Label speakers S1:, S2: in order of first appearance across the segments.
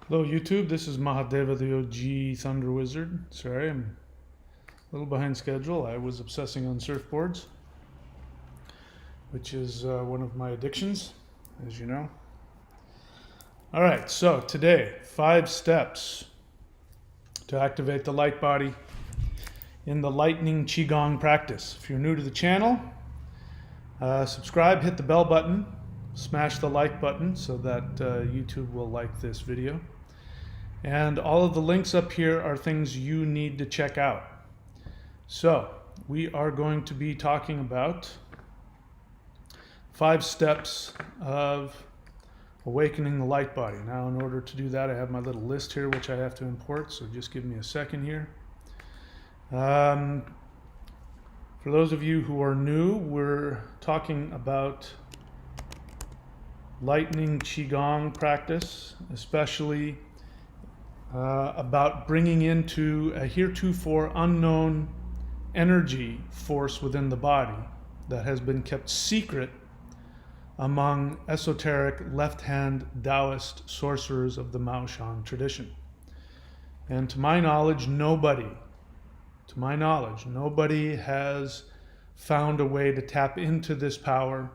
S1: Hello YouTube, this is Mahadeva the OG Thunder Wizard. Sorry, I'm a little behind schedule. I was obsessing on surfboards, which is one of my addictions, as you know. Alright, so today, 5 steps to activate the light body in the lightning Qigong practice. If you're new to the channel, subscribe, hit the bell button, smash the like button so that YouTube will like this video. And all of the links up here are things you need to check out. So we are going to be talking about 5 steps of awakening the light body. Now, in order to do that, I have my little list here, which I have to import. So just give me a second here. For those of you who are new, we're talking about lightning Qigong practice, especially about bringing into a heretofore unknown energy force within the body that has been kept secret among esoteric left-hand Taoist sorcerers of the Maoshan tradition. And to my knowledge, nobody has found a way to tap into this power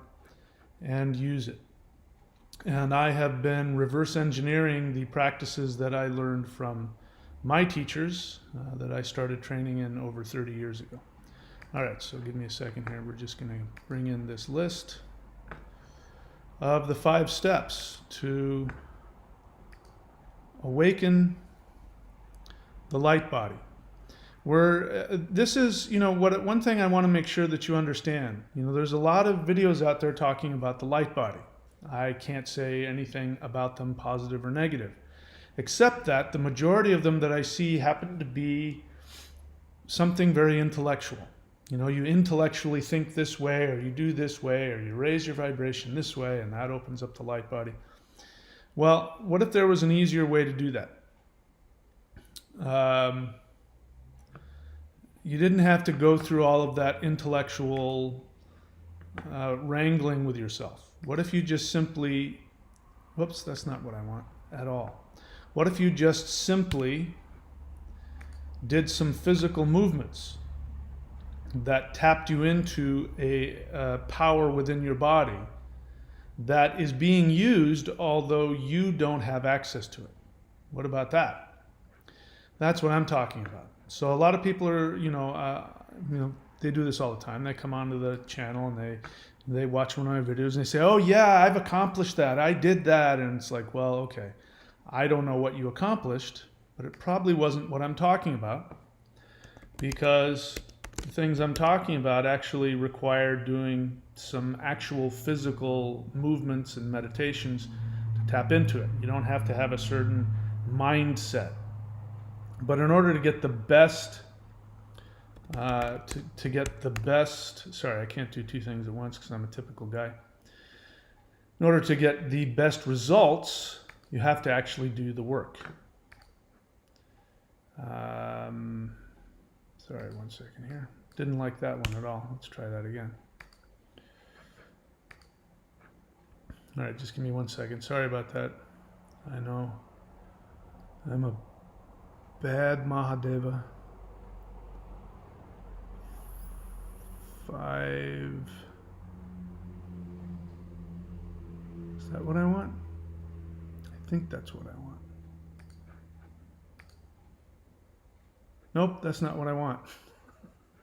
S1: and use it. And I have been reverse engineering the practices that I learned from my teachers that I started training in over 30 years ago. All right, so give me a second here. We're just going to bring in this list of the 5 steps to awaken the light body. This is, one thing I want to make sure that you understand. There's a lot of videos out there talking about the light body. I can't say anything about them positive or negative, except that the majority of them that I see happen to be something very intellectual. You intellectually think this way, or you do this way, or you raise your vibration this way, and that opens up the light body. Well, what if there was an easier way to do that? You didn't have to go through all of that intellectual wrangling with yourself. What if you just simply, whoops, that's not what I want at all. What if you just simply did some physical movements that tapped you into a power within your body that is being used although you don't have access to it? What about that? That's what I'm talking about. So a lot of people are, they do this all the time. They come onto the channel and they watch one of my videos and they say, oh yeah, I've accomplished that. I did that. And it's like, well, okay. I don't know what you accomplished, but it probably wasn't what I'm talking about, because the things I'm talking about actually require doing some actual physical movements and meditations to tap into it. You don't have to have a certain mindset. But in order to get the best, sorry, I can't do 2 things at once because I'm a typical guy. In order to get the best results, you have to actually do the work. Sorry, 1 second here. Didn't like that one at all. Let's try that again. All right, just give me 1 second. Sorry about that. I know I'm a bad Mahadeva. 5. Is that what I want? I think that's what I want. Nope, that's not what I want.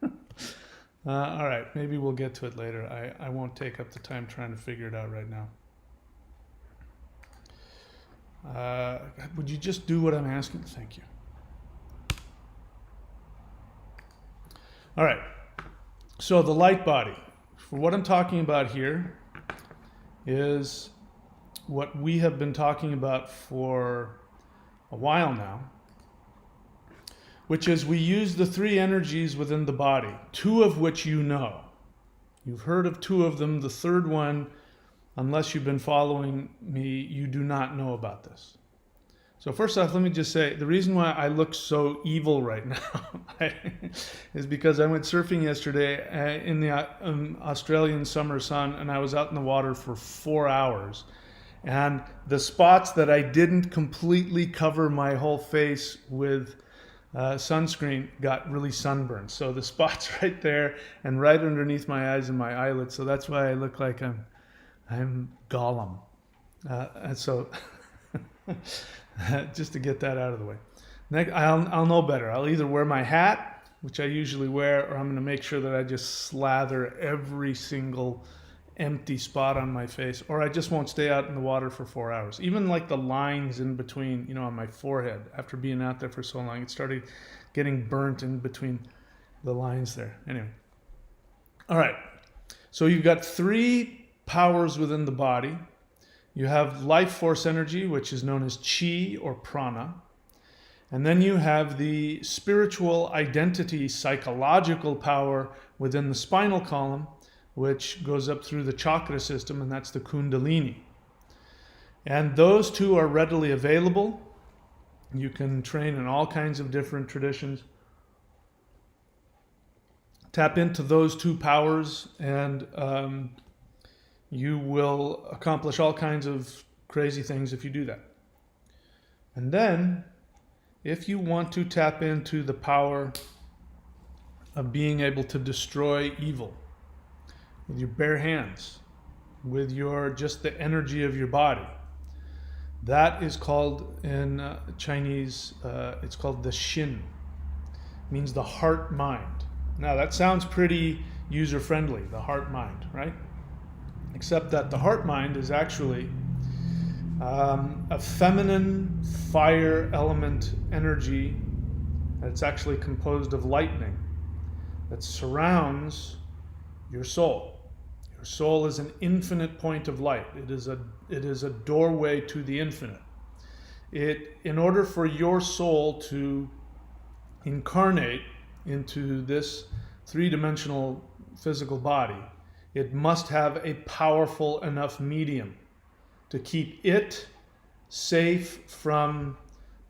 S1: All right, maybe we'll get to it later. I won't take up the time trying to figure it out right now. Would you just do what I'm asking? Thank you. All right, so the light body. For what I'm talking about here is what we have been talking about for a while now, which is we use the 3 energies within the body, 2 of which you know. You've heard of 2 of them. The 3rd one, unless you've been following me, you do not know about this. So first off, let me just say, the reason why I look so evil right now is because I went surfing yesterday in the Australian summer sun, and I was out in the water for 4 hours. And the spots that I didn't completely cover my whole face with sunscreen got really sunburned. So the spots right there and right underneath my eyes and my eyelids. So that's why I look like I'm Gollum. And so just to get that out of the way. Next, I'll know better. I'll either wear my hat, which I usually wear, or I'm going to make sure that I just slather every single empty spot on my face, or I just won't stay out in the water for 4 hours. Even like the lines in between, on my forehead, after being out there for so long, it started getting burnt in between the lines there. Anyway. All right. So you've got 3 powers within the body. You have life force energy, which is known as Qi or prana. And then you have the spiritual identity, psychological power within the spinal column, which goes up through the chakra system, and that's the Kundalini. And those 2 are readily available. You can train in all kinds of different traditions. Tap into those 2 powers, and you will accomplish all kinds of crazy things if you do that. And then, if you want to tap into the power of being able to destroy evil with your bare hands, with just the energy of your body, that is called in Chinese, it's called the Shin. It means the heart mind. Now that sounds pretty user-friendly, the heart mind, right? Except that the heart mind is actually a feminine fire element energy that's actually composed of lightning that surrounds your soul. Your soul is an infinite point of light. It is a doorway to the infinite. In order for your soul to incarnate into this 3-dimensional physical body, it must have a powerful enough medium to keep it safe from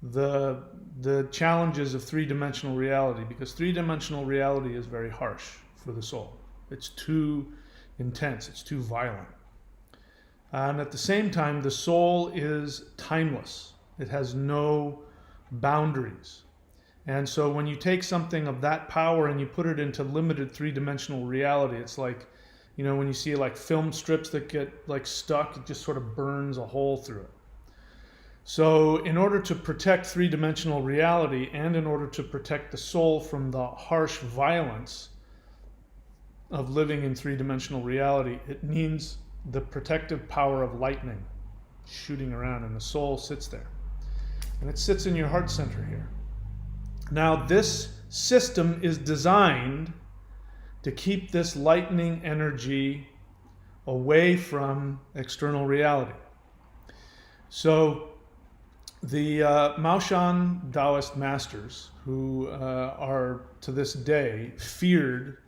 S1: the challenges of 3-dimensional reality, because 3-dimensional reality is very harsh for the soul. It's too intense, it's too violent. And at the same time, the soul is timeless. It has no boundaries. And so when you take something of that power and you put it into limited 3-dimensional reality, it's like, when you see like film strips that get like stuck, it just sort of burns a hole through it. So in order to protect 3-dimensional reality, and in order to protect the soul from the harsh violence of living in 3-dimensional reality, it needs the protective power of lightning shooting around, and the soul sits there. And it sits in your heart center here. Now this system is designed to keep this lightning energy away from external reality. So the Maoshan Taoist masters, who are to this day feared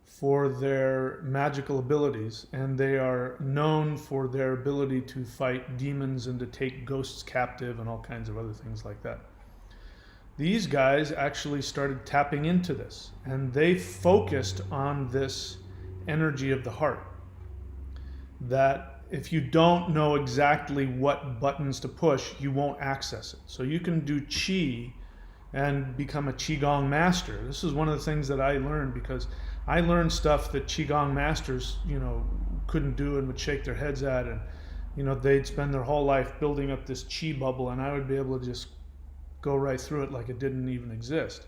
S1: for their magical abilities, and they are known for their ability to fight demons and to take ghosts captive and all kinds of other things like that. These guys actually started tapping into this, and they focused on this energy of the heart. That if you don't know exactly what buttons to push, you won't access it. So you can do Qi and become a Qigong master. This is one of the things that I learned, because I learned stuff that Qigong masters, couldn't do and would shake their heads at, and they'd spend their whole life building up this Qi bubble, and I would be able to just go right through it like it didn't even exist.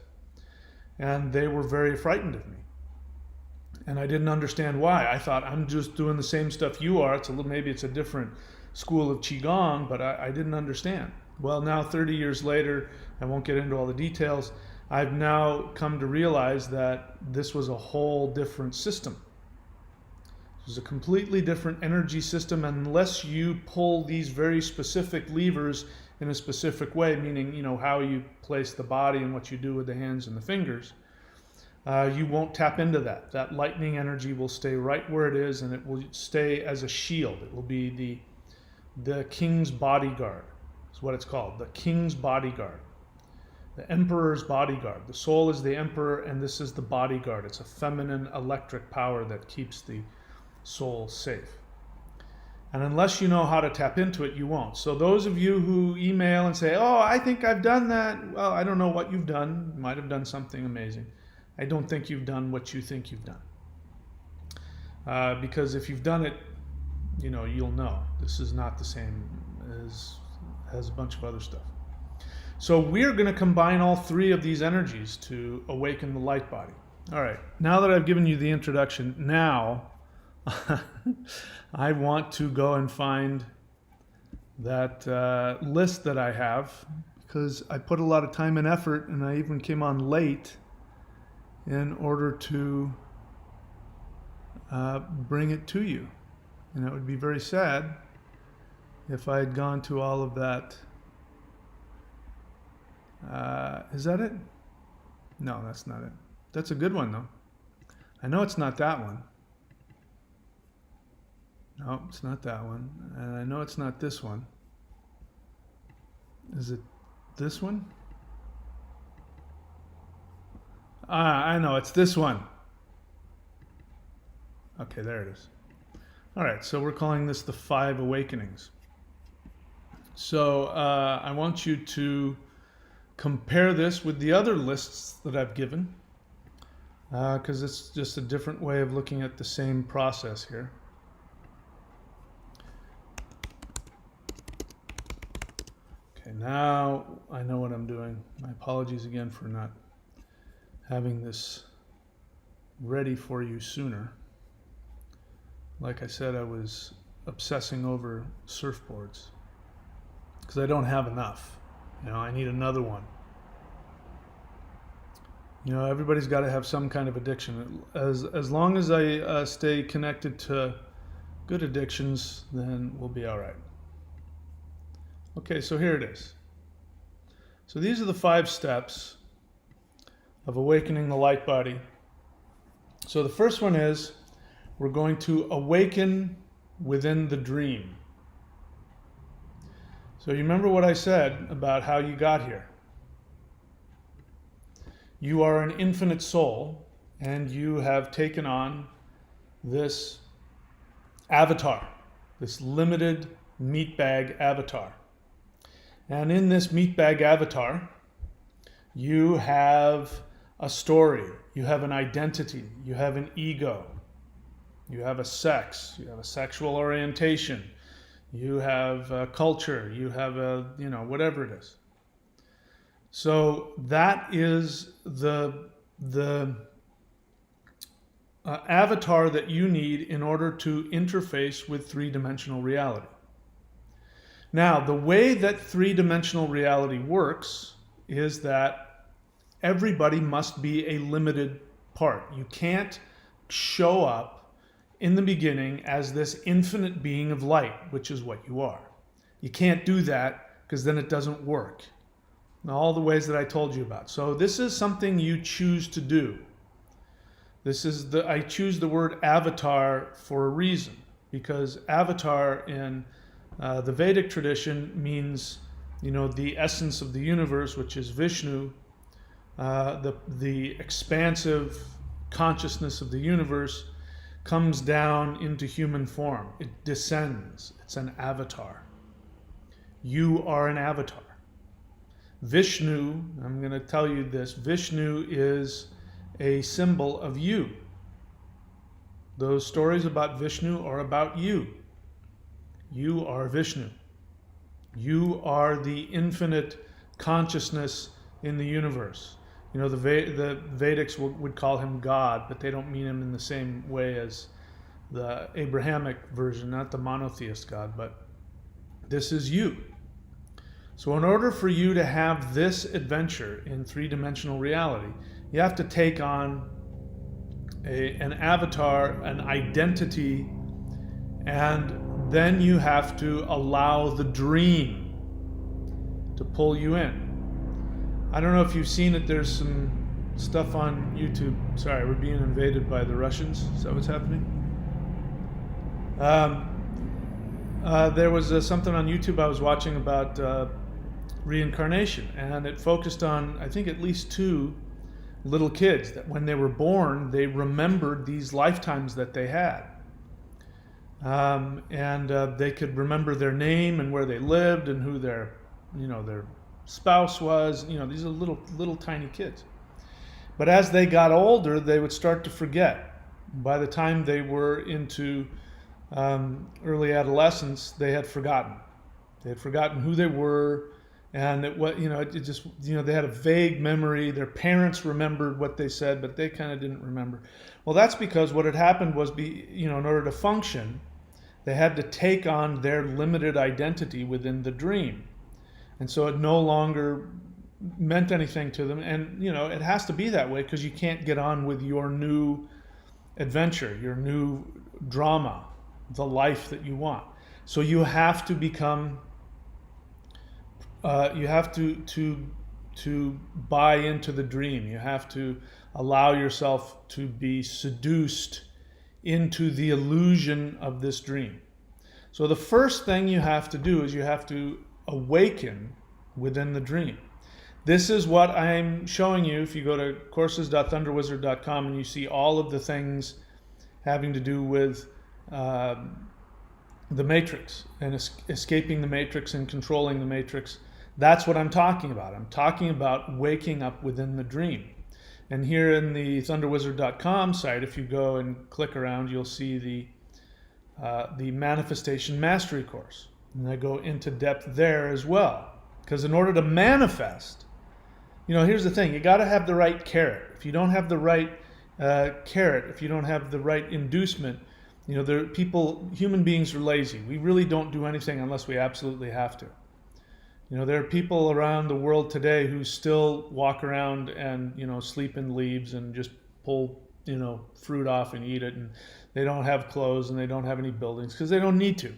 S1: And they were very frightened of me. And I didn't understand why. I thought, I'm just doing the same stuff you are. Maybe it's a different school of Qigong, but I didn't understand. Well, now 30 years later, I won't get into all the details, I've now come to realize that this was a whole different system. It was a completely different energy system, unless you pull these very specific levers in a specific way, meaning, how you place the body and what you do with the hands and the fingers. You won't tap into that. That lightning energy will stay right where it is, and it will stay as a shield. It will be the king's bodyguard, is what it's called, the king's bodyguard, the emperor's bodyguard. The soul is the emperor, and this is the bodyguard. It's a feminine electric power that keeps the soul safe. And unless you know how to tap into it, you won't. So those of you who email and say, oh, I think I've done that. Well, I don't know what you've done. You might have done something amazing. I don't think you've done what you think you've done. Because if you've done it, you'll know. This is not the same as a bunch of other stuff. So we're going to combine all three of these energies to awaken the light body. All right. Now that I've given you the introduction, now I want to go and find that list that I have, because I put a lot of time and effort, and I even came on late in order to bring it to you. And it would be very sad if I had gone to all of that. Is that it? No, that's not it. That's a good one, though. I know it's not that one. No, it's not that one. And I know it's not this one. Is it this one? I know, it's this one. Okay, there it is. All right, so we're calling this the 5 awakenings. So I want you to compare this with the other lists that I've given, because it's just a different way of looking at the same process here. Okay, now I know what I'm doing. My apologies again for not having this ready for you sooner. Like I said, I was obsessing over surfboards because I don't have enough. I need another one. Everybody's got to have some kind of addiction. As long as I stay connected to good addictions, then we'll be all right. Okay, so here it is. So these are the 5 steps of awakening the light body. So the first one is we're going to awaken within the dream. So you remember what I said about how you got here. You are an infinite soul, and you have taken on this avatar, this limited meatbag avatar. And in this meatbag avatar, you have a story, you have an identity, you have an ego, you have a sex, you have a sexual orientation, you have a culture, you have a, whatever it is. So that is the avatar that you need in order to interface with three-dimensional reality. Now, the way that three-dimensional reality works is that everybody must be a limited part. You can't show up in the beginning as this infinite being of light, which is what you are. You can't do that because then it doesn't work. All the ways that I told you about. So this is something you choose to do. I choose the word avatar for a reason, because avatar in the Vedic tradition means, the essence of the universe, which is Vishnu, the expansive consciousness of the universe comes down into human form. It descends. It's an avatar. You are an avatar. Vishnu, I'm going to tell you this, Vishnu is a symbol of you. Those stories about Vishnu are about you. You are Vishnu. You are the infinite consciousness in the universe. The Vedics would call him God, but they don't mean him in the same way as the Abrahamic version, not the monotheist God, but this is you. So in order for you to have this adventure in three-dimensional reality, you have to take on an avatar, an identity, and then you have to allow the dream to pull you in. I don't know if you've seen it, there's some stuff on YouTube. Sorry, we're being invaded by the Russians. Is that what's happening? There was something on YouTube I was watching about reincarnation, and it focused on, I think, at least 2 little kids that when they were born, they remembered these lifetimes that they had. and they could remember their name and where they lived and who their spouse was. These are little tiny kids. But as they got older, they would start to forget. By the time they were into early adolescence, they had forgotten. They had forgotten who they were, and they had a vague memory. Their parents remembered what they said, but they kind of didn't remember. Well, that's because what had happened was, in order to function, they had to take on their limited identity within the dream, and so it no longer meant anything to them. And it has to be that way because you can't get on with your new adventure, your new drama, the life that you want. So you have to become you have to buy into the dream. You have to allow yourself to be seduced into the illusion of this dream. So the first thing you have to do is you have to awaken within the dream. This is what I'm showing you. If you go to courses.thunderwizard.com and you see all of the things having to do with the matrix and escaping the matrix and controlling the matrix, that's what I'm talking about. I'm talking about waking up within the dream. And here in the thunderwizard.com site, if you go and click around, you'll see the Manifestation Mastery course. And I go into depth there as well. Because in order to manifest, here's the thing. You got to have the right carrot. If you don't have the right carrot, if you don't have the right inducement, human beings are lazy. We really don't do anything unless we absolutely have to. There are people around the world today who still walk around and, sleep in leaves and just pull, fruit off and eat it. And they don't have clothes and they don't have any buildings because they don't need to.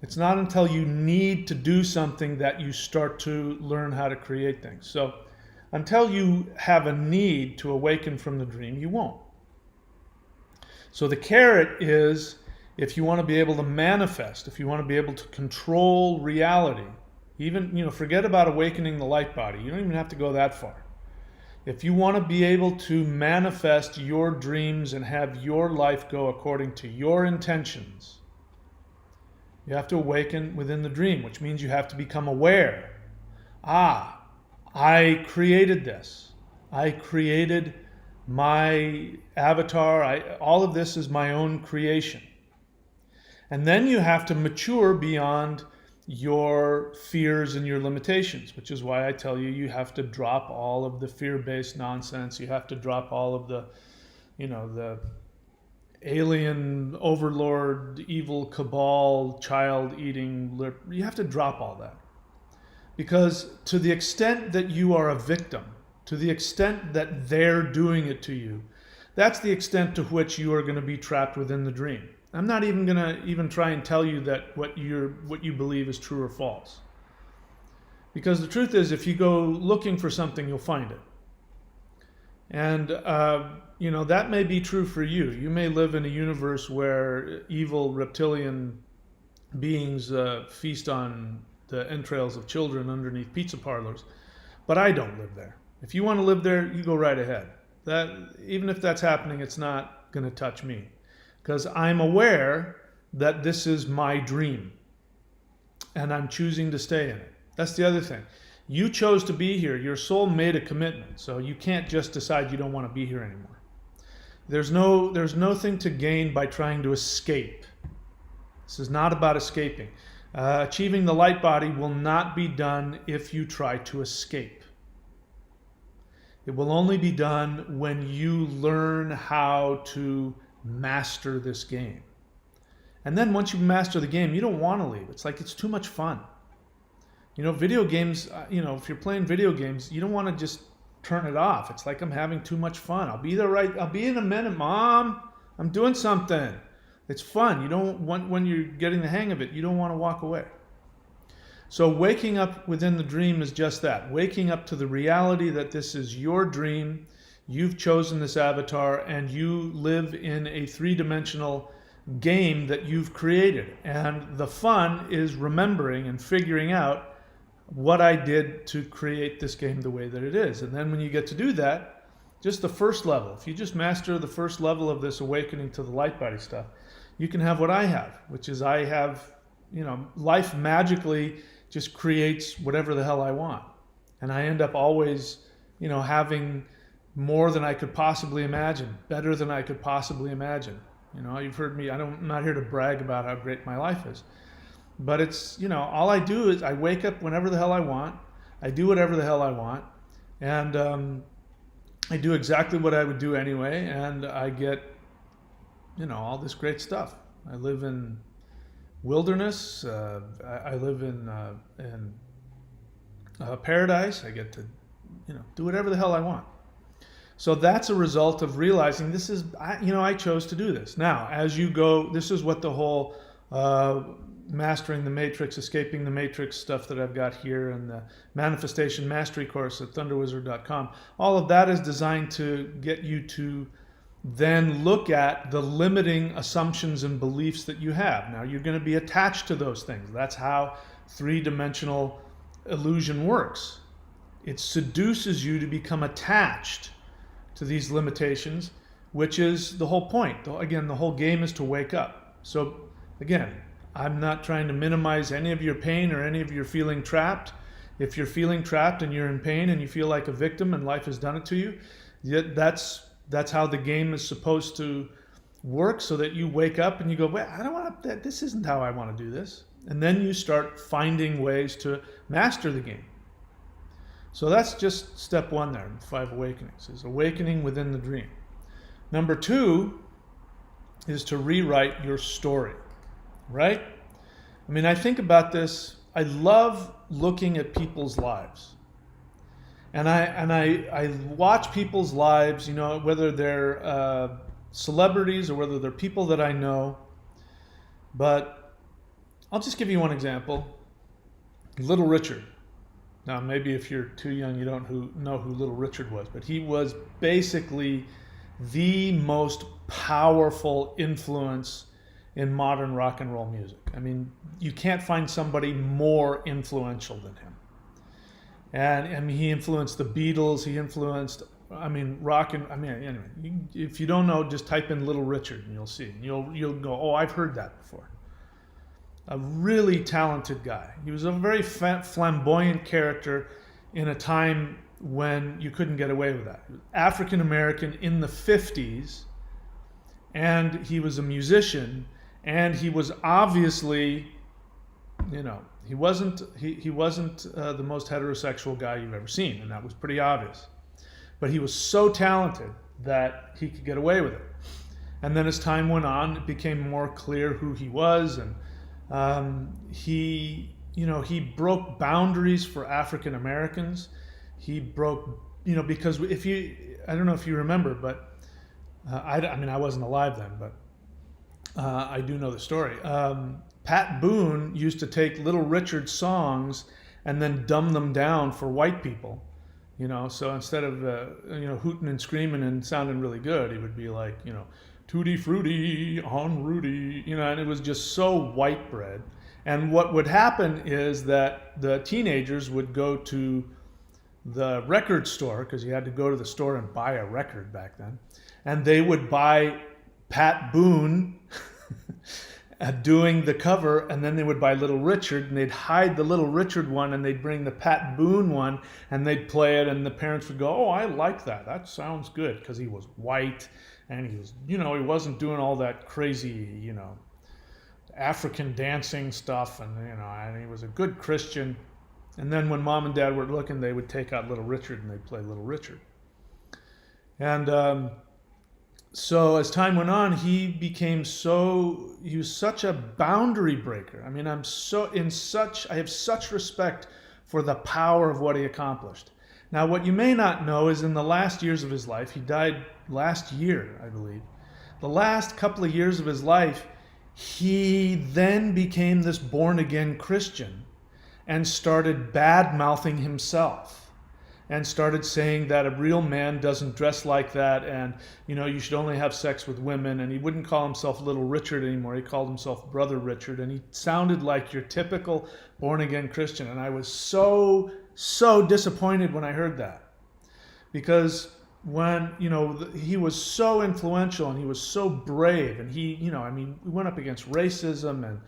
S1: It's not until you need to do something that you start to learn how to create things. So until you have a need to awaken from the dream, you won't. So the carrot is, if you want to be able to manifest, if you want to be able to control reality, even, forget about awakening the light body. You don't even have to go that far. If you want to be able to manifest your dreams and have your life go according to your intentions, you have to awaken within the dream, which means you have to become aware. I created this. I created my avatar. All of this is my own creation. And then you have to mature beyond your fears and your limitations, which is why I tell you, you have to drop all of the fear-based nonsense. You have to drop all of the alien overlord, evil cabal, child eating. You have to drop all that. Because to the extent that you are a victim, to the extent that they're doing it to you, that's the extent to which you are going to be trapped within the dream. I'm not even going to try and tell you that what you believe is true or false. Because the truth is, if you go looking for something, you'll find it. And, that may be true for you. You may live in a universe where evil reptilian beings feast on the entrails of children underneath pizza parlors. But I don't live there. If you want to live there, you go right ahead. Even if that's happening, it's not going to touch me. Because I'm aware that this is my dream. And I'm choosing to stay in it. That's the other thing. You chose to be here. Your soul made a commitment. So you can't just decide you don't want to be here anymore. There's nothing to gain by trying to escape. This is not about escaping. Achieving the light body will not be done if you try to escape. It will only be done when you learn how to master this game. And then once you master the game, you don't want to leave. It's like it's too much fun. Video games, if you're playing video games, you don't want to just turn it off. It's like I'm having too much fun. I'll be in a minute, Mom. I'm doing something. It's fun. You don't want, when you're getting the hang of it, you don't want to walk away. So waking up within the dream is just that. Waking up to the reality that this is your dream. You've chosen this avatar and you live in a three-dimensional game that you've created. And the fun is remembering and figuring out what I did to create this game the way that it is. And then when you get to do that, just the first level, if you just master the first level of this awakening to the light body stuff, you can have what I have, which is I have, life magically just creates whatever the hell I want. And I end up always, having more than I could possibly imagine, better than I could possibly imagine. You've heard me, I'm not here to brag about how great my life is. But it's, all I do is I wake up whenever the hell I want. I do whatever the hell I want. And I do exactly what I would do anyway. And I get, all this great stuff. I live in wilderness. I live in paradise. I get to, do whatever the hell I want. So that's a result of realizing this is, I chose to do this. Now, as you go, this is what the whole Mastering the Matrix, Escaping the Matrix stuff that I've got here, and the Manifestation Mastery course at thunderwizard.com. All of that is designed to get you to then look at the limiting assumptions and beliefs that you have. Now, you're going to be attached to those things. That's how three-dimensional illusion works. It seduces you to become attached to these limitations, which is the whole point. Again, the whole game is to wake up. So, again, I'm not trying to minimize any of your pain or any of your feeling trapped. If you're feeling trapped and you're in pain and you feel like a victim and life has done it to you, that's how the game is supposed to work, so that you wake up and you go, wait, I don't want to, this isn't how I want to do this. And then you start finding ways to master the game. So that's just step one there, 5 awakenings, is awakening within the dream. Number 2 is to rewrite your story, right? I mean, I think about this. I love looking at people's lives. And I watch people's lives, whether they're celebrities or whether they're people that I know. But I'll just give you one example. Little Richard. Now, maybe if you're too young, you don't know who Little Richard was, but he was basically the most powerful influence in modern rock and roll music. I mean, you can't find somebody more influential than him. And I mean, he influenced the Beatles. He influenced, rock and, anyway. If you don't know, just type in Little Richard and you'll see. You'll go, oh, I've heard that before. A really talented guy. He was a very flamboyant character in a time when you couldn't get away with that. African American in the 50s, and he was a musician, and he was obviously, he wasn't the most heterosexual guy you've ever seen, and that was pretty obvious. But he was so talented that he could get away with it. And then as time went on, it became more clear who he was, and he broke boundaries for African Americans. He broke, because I don't know if you remember, but I wasn't alive then, but I do know the story. Pat Boone used to take Little Richard's songs and then dumb them down for white people, so instead of, hooting and screaming and sounding really good, he would be like, Tutti Frutti on Rudy, and it was just so white bread. And what would happen is that the teenagers would go to the record store, because you had to go to the store and buy a record back then, and they would buy Pat Boone doing the cover, and then they would buy Little Richard, and they'd hide the Little Richard one, and they'd bring the Pat Boone one, and they'd play it, and the parents would go, oh, I like that. That sounds good, because he was white, and he was, he wasn't doing all that crazy, African dancing stuff, and he was a good Christian. And then when mom and dad were looking, they would take out Little Richard and they'd play Little Richard. And so as time went on, he was such a boundary breaker. I mean, I have such respect for the power of what he accomplished. Now, what you may not know is in the last years of his life, he died last year, I believe. The last couple of years of his life, he then became this born-again Christian and started bad-mouthing himself and started saying that a real man doesn't dress like that, and you should only have sex with women. And he wouldn't call himself Little Richard anymore. He called himself Brother Richard, and he sounded like your typical born-again Christian. And I was so disappointed when I heard that, because when, he was so influential and he was so brave, and he, we went up against racism and,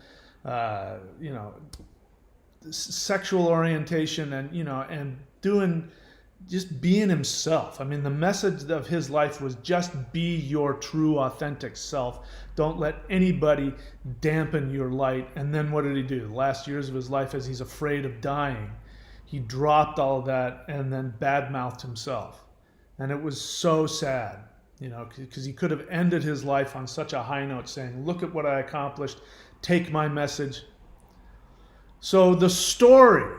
S1: sexual orientation and, and doing, just being himself. I mean, the message of his life was just be your true, authentic self. Don't let anybody dampen your light. And then what did he do? The last years of his life, as he's afraid of dying, he dropped all of that and then badmouthed himself. And it was so sad, because he could have ended his life on such a high note saying, look at what I accomplished, take my message. So the story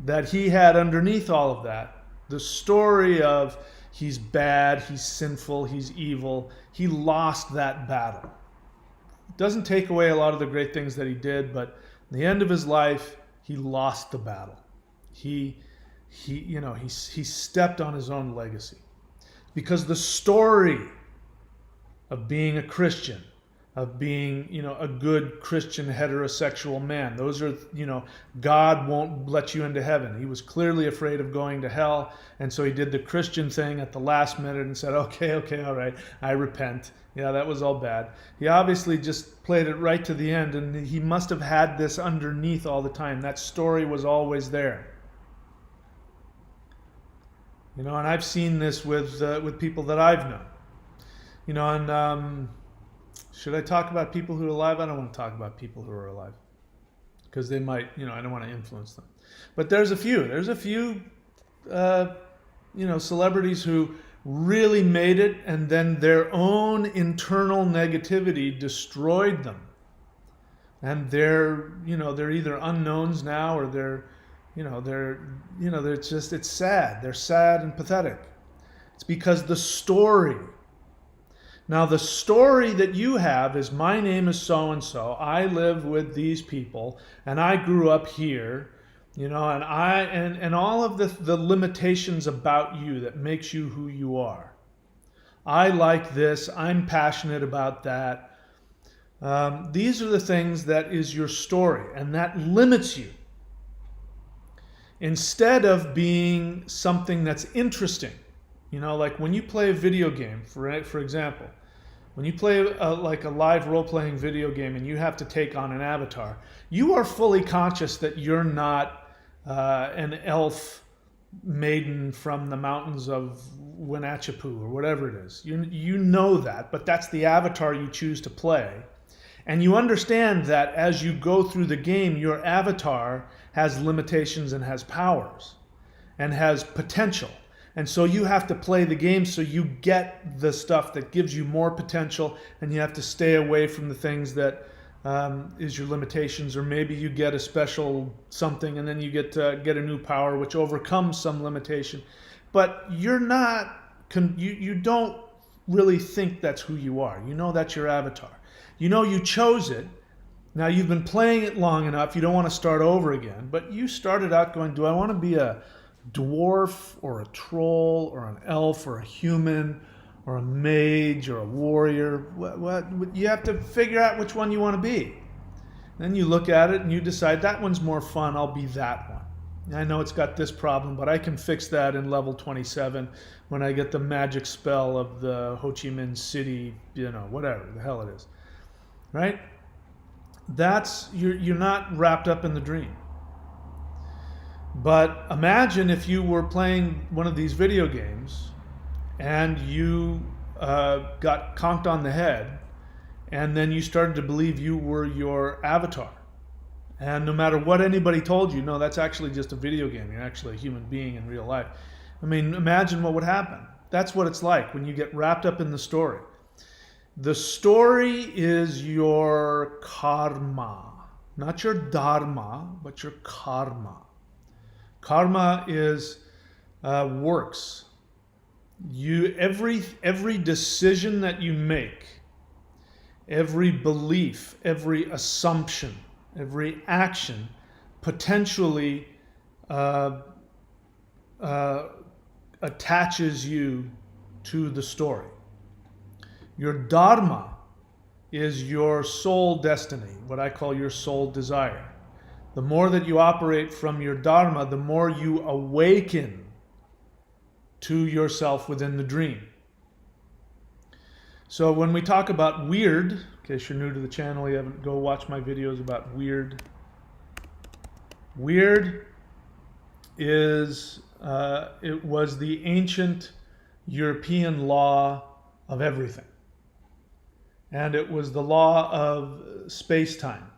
S1: that he had underneath all of that, the story of he's bad, he's sinful, he's evil, he lost that battle. It doesn't take away a lot of the great things that he did, but at the end of his life, he lost the battle. He stepped on his own legacy. Because the story of being a Christian, of being, a good Christian heterosexual man, those are, God won't let you into heaven. He was clearly afraid of going to hell, and so he did the Christian thing at the last minute and said, okay, all right, I repent. Yeah, that was all bad. He obviously just played it right to the end, and he must have had this underneath all the time. That story was always there. And I've seen this with people that I've known. And should I talk about people who are alive? I don't want to talk about people who are alive because they might, I don't want to influence them. But there's a few. There's a few, celebrities who really made it, and then their own internal negativity destroyed them. And they're either unknowns now, or it's sad. They're sad and pathetic. It's because the story. Now, the story that you have is, my name is so-and-so, I live with these people, and I grew up here, and all of the limitations about you that makes you who you are. I like this, I'm passionate about that. These are the things that is your story, and that limits you. Instead of being something that's interesting. Like when you play a video game, for example, when you play a live role-playing video game and you have to take on an avatar, you are fully conscious that you're not an elf maiden from the mountains of Wenatchee-Poo or whatever it is. You know that, but that's the avatar you choose to play. And you understand that as you go through the game, your avatar has limitations and has powers and has potential. And so you have to play the game so you get the stuff that gives you more potential, and you have to stay away from the things that is your limitations, or maybe you get a special something and then you get a new power which overcomes some limitation. But you're not, you don't really think that's who you are. That's your avatar. You chose it. Now you've been playing it long enough, you don't want to start over again, but you started out going, do I want to be a dwarf or a troll or an elf or a human or a mage or a warrior? What you have to figure out which one you want to be. Then you look at it and you decide that one's more fun, I'll be that one. I know it's got this problem, but I can fix that in level 27 when I get the magic spell of the Ho Chi Minh City, whatever the hell it is. Right? That's, you're not wrapped up in the dream. But imagine if you were playing one of these video games and you got conked on the head, and then you started to believe you were your avatar. And no matter what anybody told you, no, that's actually just a video game. You're actually a human being in real life. I mean, imagine what would happen. That's what it's like when you get wrapped up in the story. The story is your karma. Not your dharma, but your karma. Karma is works. Every decision that you make, every belief, every assumption, every action potentially attaches you to the story. Your dharma is your soul destiny, what I call your soul desire. The more that you operate from your dharma, the more you awaken to yourself within the dream. So when we talk about weird, in case you're new to the channel, you haven't, go watch my videos about weird. Weird is, it was the ancient European law of everything. And it was the law of space-time.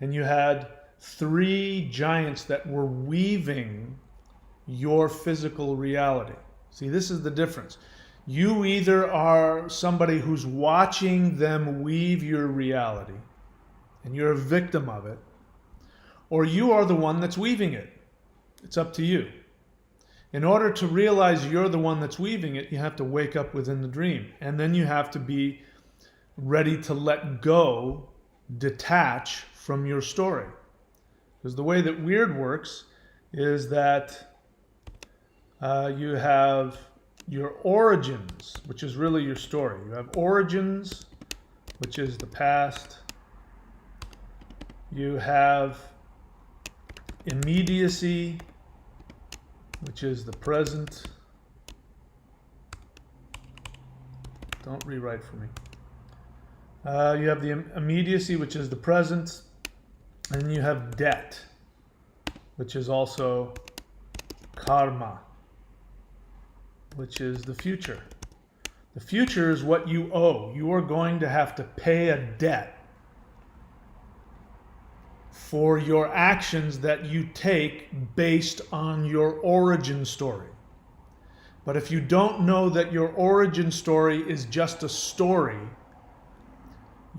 S1: And you had three giants that were weaving your physical reality. See, this is the difference. You either are somebody who's watching them weave your reality, and you're a victim of it, or you are the one that's weaving it. It's up to you. In order to realize you're the one that's weaving it, you have to wake up within the dream. And then you have to be ready to let go, detach from your story. Because the way that weird works is that you have your origins, which is really your story. You have origins, which is the past. You have immediacy, which is the present. Don't rewrite for me. You have the immediacy, which is the present. And then you have debt, which is also karma, which is the future. The future is what you owe. You are going to have to pay a debt for your actions that you take based on your origin story. But if you don't know that your origin story is just a story,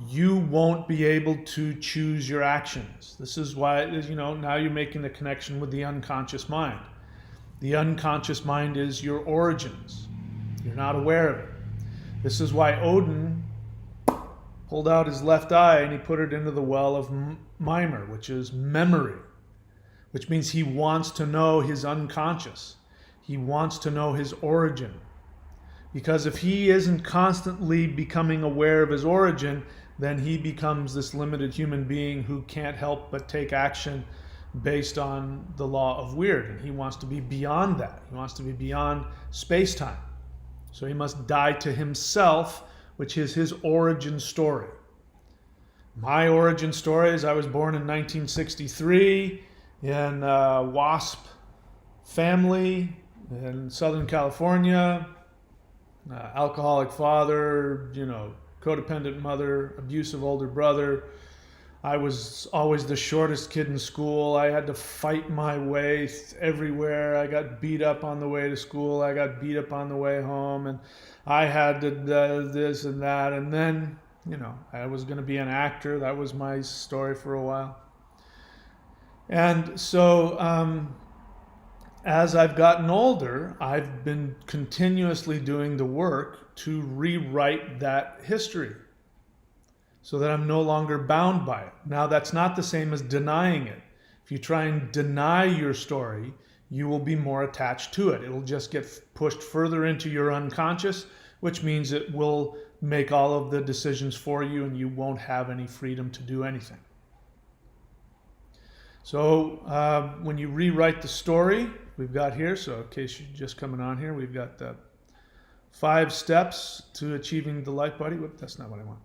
S1: you won't be able to choose your actions. This is why, now you're making the connection with the unconscious mind. The unconscious mind is your origins. You're not aware of it. This is why Odin pulled out his left eye and he put it into the well of Mimer, which is memory, which means he wants to know his unconscious. He wants to know his origin. Because if he isn't constantly becoming aware of his origin, then he becomes this limited human being who can't help but take action based on the law of weird. And he wants to be beyond that. He wants to be beyond space-time. So he must die to himself, which is his origin story. My origin story is I was born in 1963 in a WASP family in Southern California. Alcoholic father, codependent mother, abusive older brother. I was always the shortest kid in school. I had to fight my way everywhere. I got beat up on the way to school. I got beat up on the way home. And I had to do this and that. And then, I was going to be an actor. That was my story for a while. And so as I've gotten older, I've been continuously doing the work to rewrite that history so that I'm no longer bound by it. Now, that's not the same as denying it. If you try and deny your story, you will be more attached to it. It'll just get pushed further into your unconscious, which means it will make all of the decisions for you and you won't have any freedom to do anything. So when you rewrite the story, we've got here, so in case you're just coming on here, we've got the 5 steps to achieving the life body. Whoop, that's not what I want.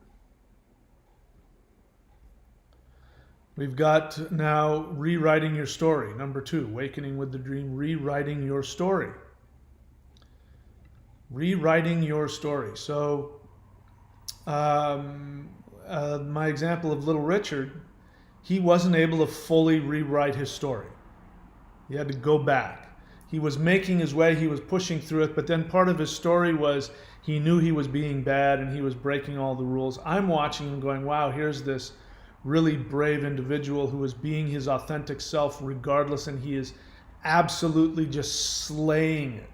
S1: We've got now rewriting your story. Number 2, awakening with the dream, rewriting your story. Rewriting your story. So my example of Little Richard, he wasn't able to fully rewrite his story. He had to go back. He was making his way, he was pushing through it, but then part of his story was he knew he was being bad and he was breaking all the rules. I'm watching him going, wow, here's this really brave individual who is being his authentic self regardless, and he is absolutely just slaying it.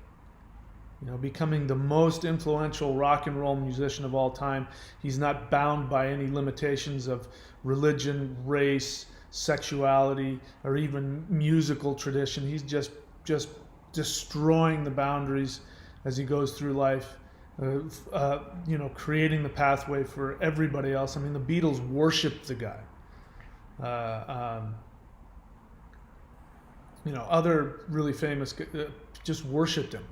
S1: Becoming the most influential rock and roll musician of all time. He's not bound by any limitations of religion, race, sexuality, or even musical tradition. He's just destroying the boundaries as he goes through life, creating the pathway for everybody else. I mean, the Beatles worshipped the guy. Other really famous just worshipped him.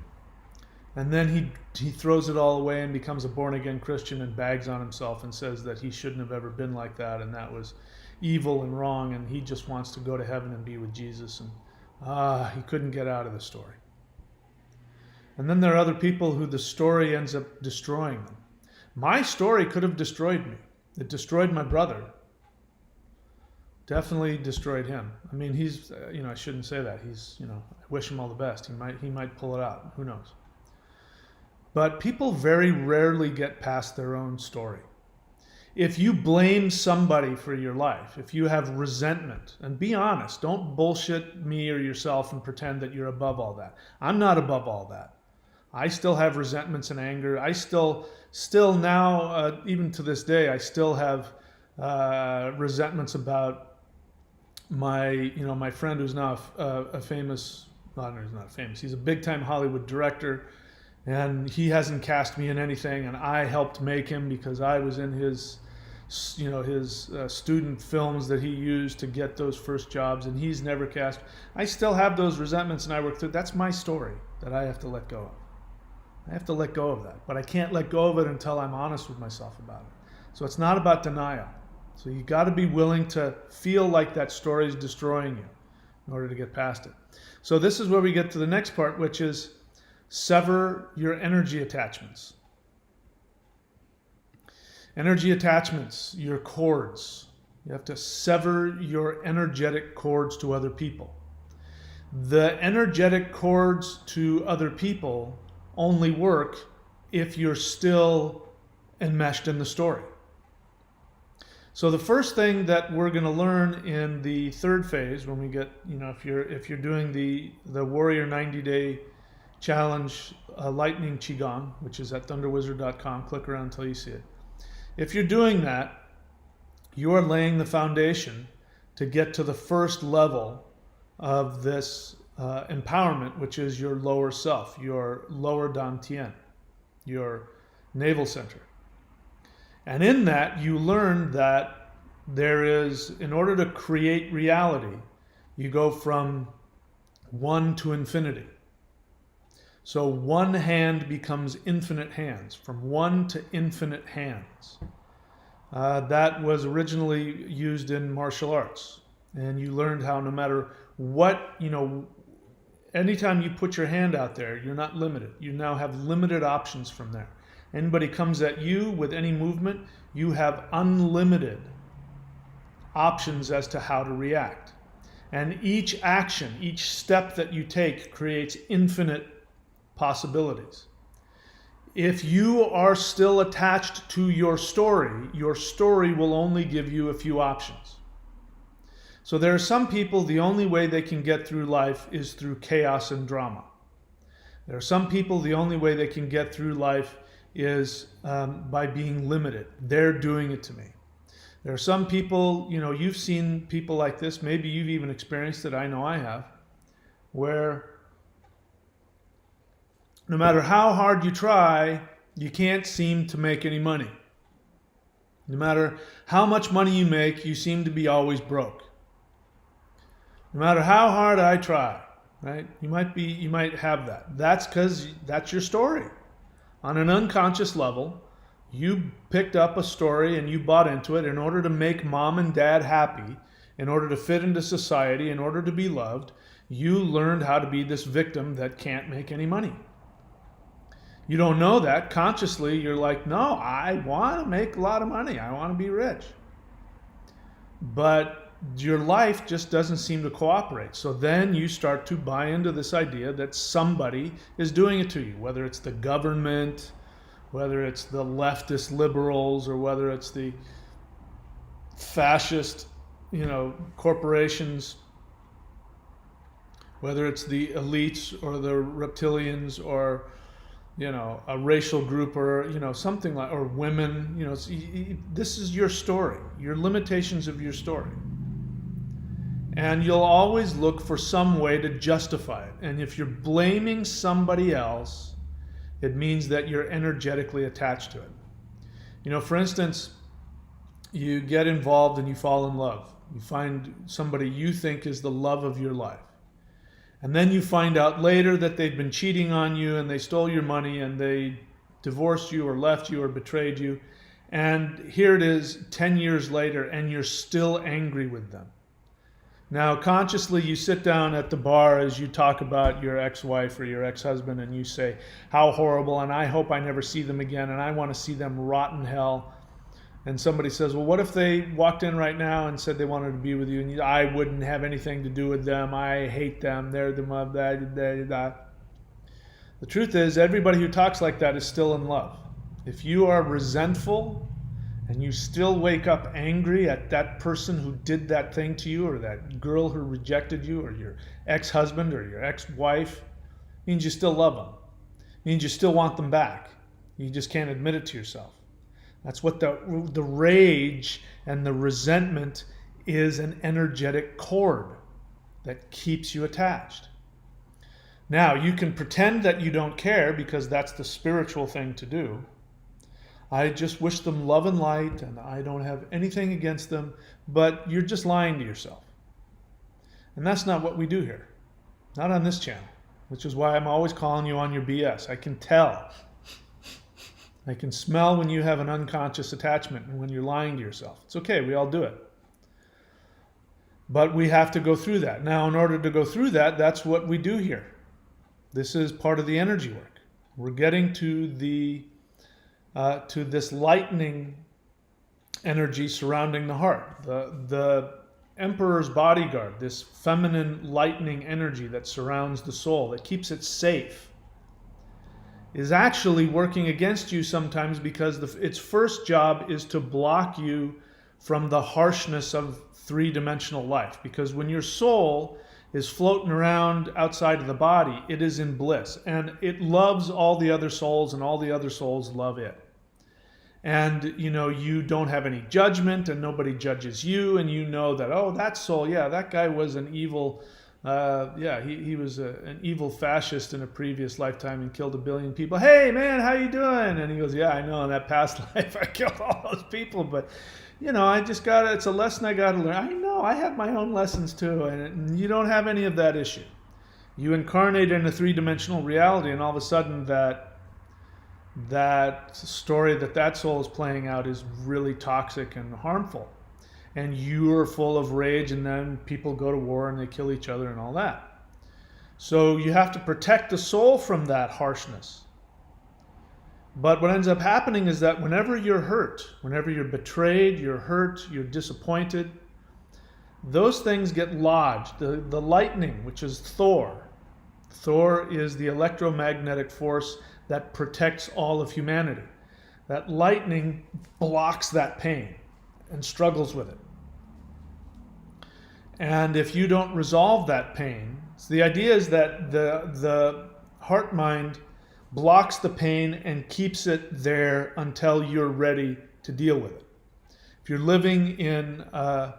S1: And then he throws it all away and becomes a born-again Christian and bags on himself and says that he shouldn't have ever been like that and that was evil and wrong, and he just wants to go to heaven and be with Jesus. And he couldn't get out of the story. And then there are other people who the story ends up destroying them. My story could have destroyed me. It destroyed my brother. Definitely destroyed him. I mean, he's, I shouldn't say that. He's, I wish him all the best. He might pull it out. Who knows? But people very rarely get past their own story. If you blame somebody for your life, if you have resentment, and be honest, don't bullshit me or yourself and pretend that you're above all that. I'm not above all that. I still have resentments and anger. I still now, even to this day, I still have resentments about my friend who's now a famous, well, no, he's not famous. He's a big-time Hollywood director, and he hasn't cast me in anything, and I helped make him because I was in his student films that he used to get those first jobs, and he's never cast. I still have those resentments, and I work through. That's my story that I have to let go of. I have to let go of that, but I can't let go of it until I'm honest with myself about it. So it's not about denial. So you got to be willing to feel like that story is destroying you in order to get past it. So this is where we get to the next part, which is sever your energy attachments. Energy attachments, your cords. You have to sever your energetic cords to other people. The energetic cords to other people only work if you're still enmeshed in the story. So the first thing that we're going to learn in the third phase, when we get, if you're doing the Warrior 90-day challenge lightning Qigong, which is at thunderwizard.com, click around until you see it. If you're doing that, you are laying the foundation to get to the first level of this empowerment, which is your lower self, your lower dantian, your navel center. And in that, you learn that there is, in order to create reality, you go from 1 to infinity. So one hand becomes infinite hands, from 1 to infinite hands. That was originally used in martial arts. And you learned how no matter what, anytime you put your hand out there, you're not limited. You now have limited options from there. Anybody comes at you with any movement, you have unlimited options as to how to react. And each action, each step that you take creates infinite possibilities. If you are still attached to your story will only give you a few options. So there are some people, the only way they can get through life is through chaos and drama. There are some people, the only way they can get through life is by being limited. They're doing it to me. There are some people, you've seen people like this, maybe you've even experienced it, I know I have, where no matter how hard you try, you can't seem to make any money. No matter how much money you make, you seem to be always broke. No matter how hard I try, right? You might have that. That's because that's your story. On an unconscious level, you picked up a story and you bought into it in order to make mom and dad happy, in order to fit into society, in order to be loved. You learned how to be this victim that can't make any money. You don't know that. Consciously, you're like, no, I want to make a lot of money. I want to be rich. But your life just doesn't seem to cooperate. So then you start to buy into this idea that somebody is doing it to you, whether it's the government, whether it's the leftist liberals, or whether it's the fascist, corporations, whether it's the elites or the reptilians or a racial group or, something like, or women, this is your story, your limitations of your story. And you'll always look for some way to justify it. And if you're blaming somebody else, it means that you're energetically attached to it. For instance, you get involved and you fall in love. You find somebody you think is the love of your life. And then you find out later that they've been cheating on you and they stole your money and they divorced you or left you or betrayed you. And here it is 10 years later and you're still angry with them. Now, consciously, you sit down at the bar as you talk about your ex-wife or your ex-husband and you say, how horrible, and I hope I never see them again, and I want to see them rot in hell. And somebody says, well, what if they walked in right now and said they wanted to be with you, and I wouldn't have anything to do with them, I hate them, they're the mob, The truth is, everybody who talks like that is still in love. If you are resentful, and you still wake up angry at that person who did that thing to you, or that girl who rejected you, or your ex-husband or your ex-wife, means you still love them. Means you still want them back. You just can't admit it to yourself. That's what the rage and the resentment is, an energetic cord that keeps you attached. Now, you can pretend that you don't care because that's the spiritual thing to do. I just wish them love and light, and I don't have anything against them, but you're just lying to yourself. And that's not what we do here. Not on this channel, which is why I'm always calling you on your BS. I can tell. I can smell when you have an unconscious attachment and when you're lying to yourself. It's okay, we all do it. But we have to go through that. Now, in order to go through that, that's what we do here. This is part of the energy work. We're getting to this lightning energy surrounding the heart. The emperor's bodyguard, this feminine lightning energy that surrounds the soul, that keeps it safe, is actually working against you sometimes because its first job is to block you from the harshness of three-dimensional life. Because when your soul is floating around outside of the body, it is in bliss. And it loves all the other souls, and all the other souls love it. And, you don't have any judgment, and nobody judges you, and you know that, oh, that soul, yeah, that guy was an evil, he was an evil fascist in a previous lifetime and killed 1 billion people. Hey, man, how you doing? And he goes, yeah, I know, in that past life I killed all those people, but, it's a lesson I got to learn. I know, I have my own lessons too, and you don't have any of that issue. You incarnate in a three-dimensional reality, and all of a sudden that story that soul is playing out is really toxic and harmful. And you're full of rage, and then people go to war and they kill each other and all that. So you have to protect the soul from that harshness. But what ends up happening is that whenever you're hurt, whenever you're betrayed, you're hurt, you're disappointed, those things get lodged. The lightning, which is Thor. Thor is the electromagnetic force that protects all of humanity. That lightning blocks that pain and struggles with it. And if you don't resolve that pain, so the idea is that the heart mind blocks the pain and keeps it there until you're ready to deal with it. If you're living in a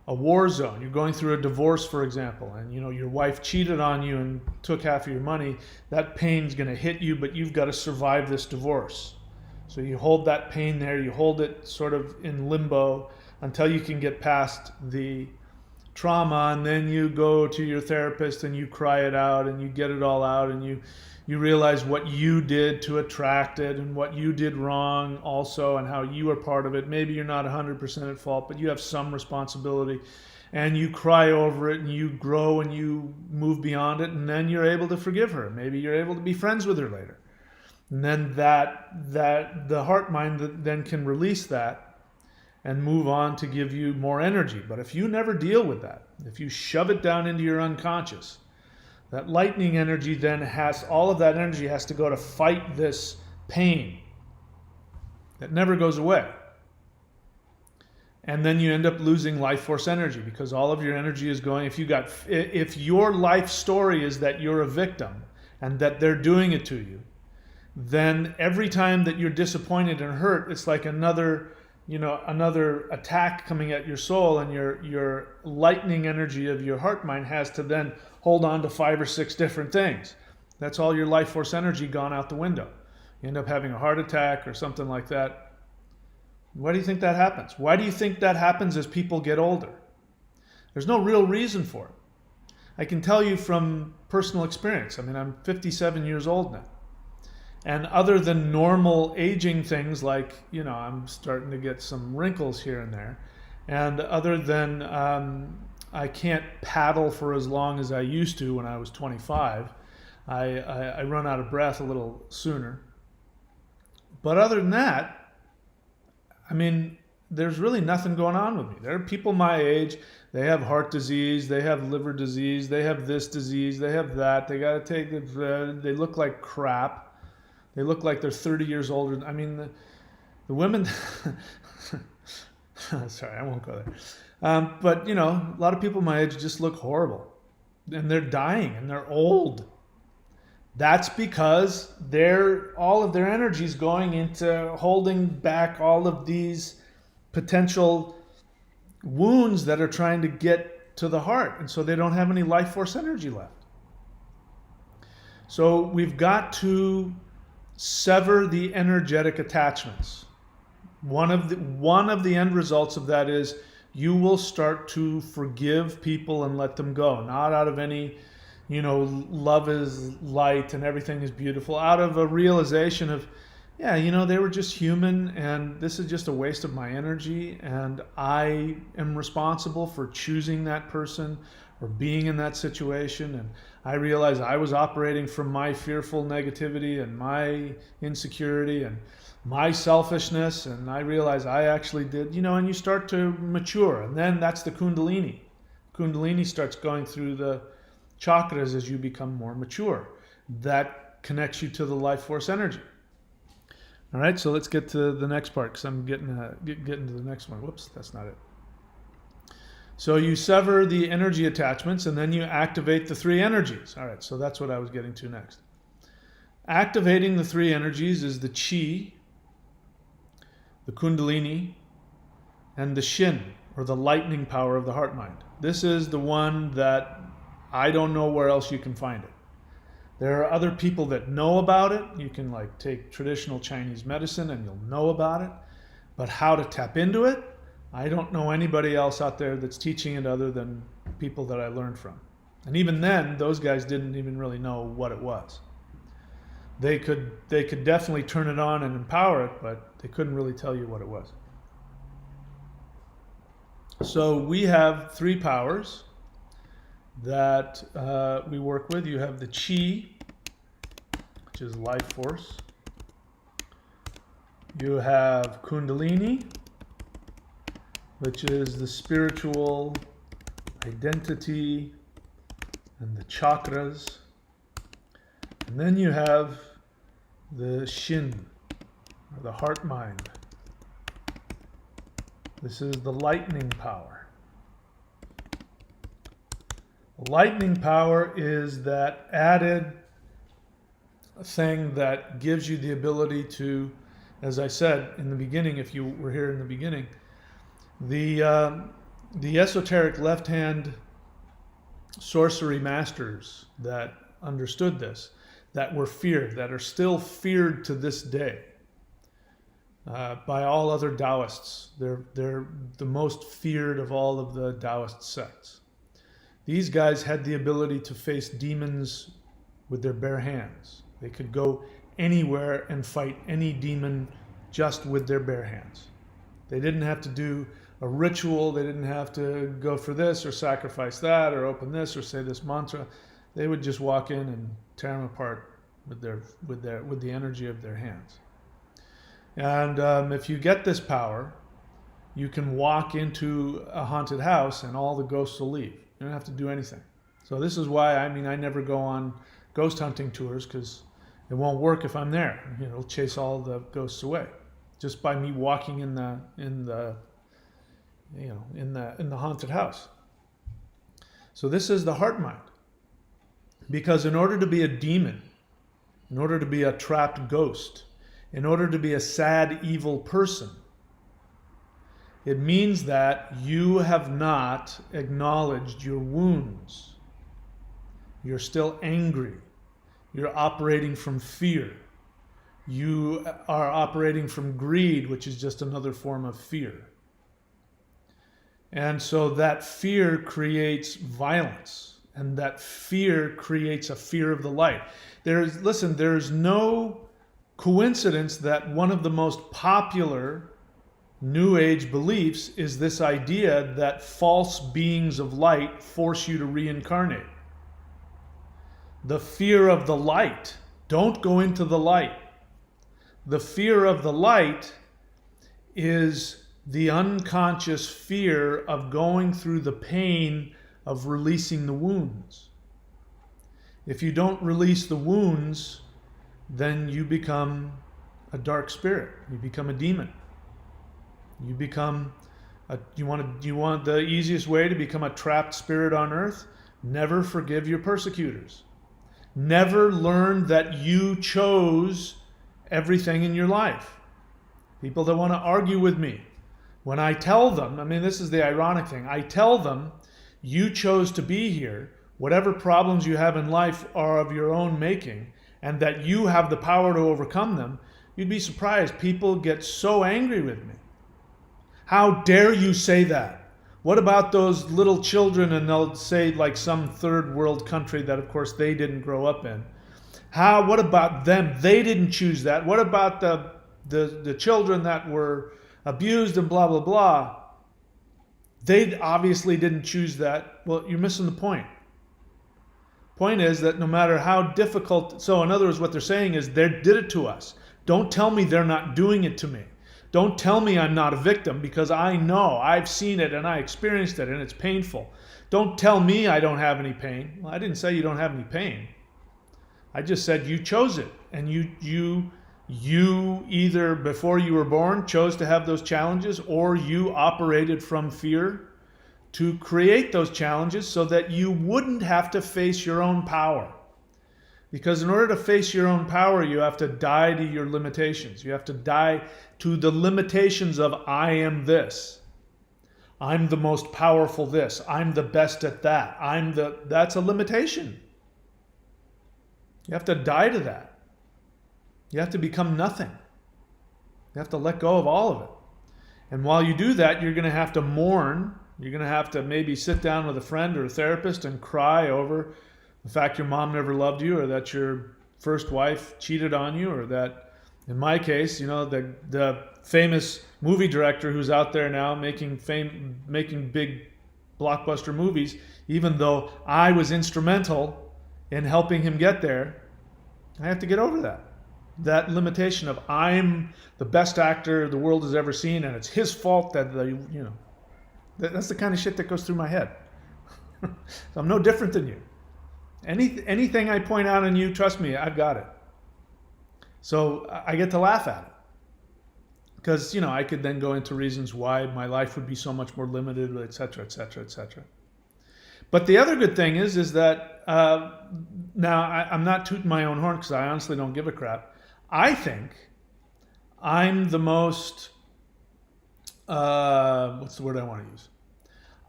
S1: war zone, you're going through a divorce, for example, and your wife cheated on you and took half of your money, that pain's going to hit you, but you've got to survive this divorce. So you hold that pain there, you hold it sort of in limbo until you can get past the trauma, and then you go to your therapist and you cry it out and you get it all out, and you realize what you did to attract it and what you did wrong also, and how you are part of it. Maybe you're not 100% at fault, but you have some responsibility, and you cry over it and you grow and you move beyond it, and then you're able to forgive her. Maybe you're able to be friends with her later. And then the heart mind then can release that and move on to give you more energy. But if you never deal with that, if you shove it down into your unconscious, that lightning energy then all of that energy has to go to fight this pain that never goes away. And then you end up losing life force energy because all of your energy is going, if your life story is that you're a victim and that they're doing it to you, then every time that you're disappointed and hurt, it's like another attack coming at your soul, and your lightning energy of your heart mind has to then hold on to 5 or 6 different things. That's all your life force energy gone out the window. You end up having a heart attack or something like that. Why do you think that happens? Why do you think that happens as people get older? There's no real reason for it. I can tell you from personal experience. I mean, I'm 57 years old now. And other than normal aging things like, I'm starting to get some wrinkles here and there, and other than I can't paddle for as long as I used to when I was 25, I run out of breath a little sooner. But other than that, I mean, there's really nothing going on with me. There are people my age, they have heart disease, they have liver disease, they have this disease, they have that, they got to take it, they look like crap. They look like they're 30 years older. I mean, the women, sorry, I won't go there. But, a lot of people my age just look horrible. And they're dying and they're old. That's because all of their energy is going into holding back all of these potential wounds that are trying to get to the heart. And so they don't have any life force energy left. So we've got to sever the energetic attachments. One of the end results of that is you will start to forgive people and let them go, not out of any, love is light and everything is beautiful, out of a realization of, they were just human and this is just a waste of my energy and I am responsible for choosing that person or being in that situation. And I realized I was operating from my fearful negativity and my insecurity and my selfishness. And I realized I actually did, and you start to mature. And then that's the Kundalini. Kundalini starts going through the chakras as you become more mature. That connects you to the life force energy. All right, so let's get to the next part because I'm getting to the next one. Whoops, that's not it. So you sever the energy attachments and then you activate the three energies. All right, so that's what I was getting to next. Activating the three energies is the Qi, the Kundalini, and the Shin, or the lightning power of the heart mind. This is the one that I don't know where else you can find it. There are other people that know about it. You can take traditional Chinese medicine and you'll know about it. But how to tap into it, I don't know anybody else out there that's teaching it other than people that I learned from. And even then, those guys didn't even really know what it was. They could definitely turn it on and empower it, but they couldn't really tell you what it was. So we have three powers that we work with. You have the Qi, which is life force. You have Kundalini, which is the spiritual identity and the chakras. And then you have the Shin, or the heart mind. This is the lightning power. The lightning power is that added thing that gives you the ability to, as I said in the beginning, if you were here in the beginning, the esoteric left-hand sorcery masters that understood this, that were feared, that are still feared to this day by all other Taoists. They're the most feared of all of the Taoist sects. These guys had the ability to face demons with their bare hands. They could go anywhere and fight any demon just with their bare hands. They didn't have to do a ritual. They didn't have to go for this or sacrifice that or open this or say this mantra. They would just walk in and tear them apart with the energy of their hands. And if you get this power, you can walk into a haunted house and all the ghosts will leave. You don't have to do anything. So this is why I never go on ghost hunting tours, because it won't work if I'm there. It'll chase all the ghosts away just by me walking in the haunted house. So this is the heart mind. Because in order to be a demon, in order to be a trapped ghost, in order to be a sad, evil person, it means that you have not acknowledged your wounds. You're still angry. You're operating from fear. You are operating from greed, which is just another form of fear. And so that fear creates violence. And that fear creates a fear of the light. There's no coincidence that one of the most popular New Age beliefs is this idea that false beings of light force you to reincarnate. The fear of the light. Don't go into the light. The fear of the light is the unconscious fear of going through the pain of releasing the wounds. If you don't release the wounds, then you become a dark spirit. You become a demon. You become you want the easiest way to become a trapped spirit on earth? Never forgive your persecutors. Never learn that you chose everything in your life. People that want to argue with me, when I tell them, I mean, this is the ironic thing, I tell them, you chose to be here, whatever problems you have in life are of your own making, and that you have the power to overcome them, you'd be surprised. People get so angry with me. How dare you say that? What about those little children? And they'll say like some third world country that of course they didn't grow up in. What about them? They didn't choose that. What about the children that were abused and blah, blah, blah? They obviously didn't choose that. Well, you're missing the point. Point is that no matter how difficult, so in other words, what they're saying is they did it to us. Don't tell me they're not doing it to me. Don't tell me I'm not a victim, because I know, I've seen it and I experienced it and it's painful. Don't tell me I don't have any pain. Well, I didn't say you don't have any pain. I just said you chose it, and you either before you were born chose to have those challenges, or you operated from fear to create those challenges so that you wouldn't have to face your own power. Because in order to face your own power, you have to die to your limitations. You have to die to the limitations of I am this. I'm the most powerful this. I'm the best at that. That's a limitation. You have to die to that. You have to become nothing. You have to let go of all of it. And while you do that, you're going to have to mourn. You're going to have to maybe sit down with a friend or a therapist and cry over the fact your mom never loved you, or that your first wife cheated on you, or that, in my case, the famous movie director who's out there now making big blockbuster movies, even though I was instrumental in helping him get there, I have to get over that limitation of I'm the best actor the world has ever seen, and it's his fault that that's the kind of shit that goes through my head. So I'm no different than you. Anything I point out on you, trust me, I've got it. So I get to laugh at it. Because, I could then go into reasons why my life would be so much more limited, et cetera, et cetera, et cetera. But the other good thing is that, now I'm not tooting my own horn because I honestly don't give a crap. I think I'm the most, what's the word I want to use?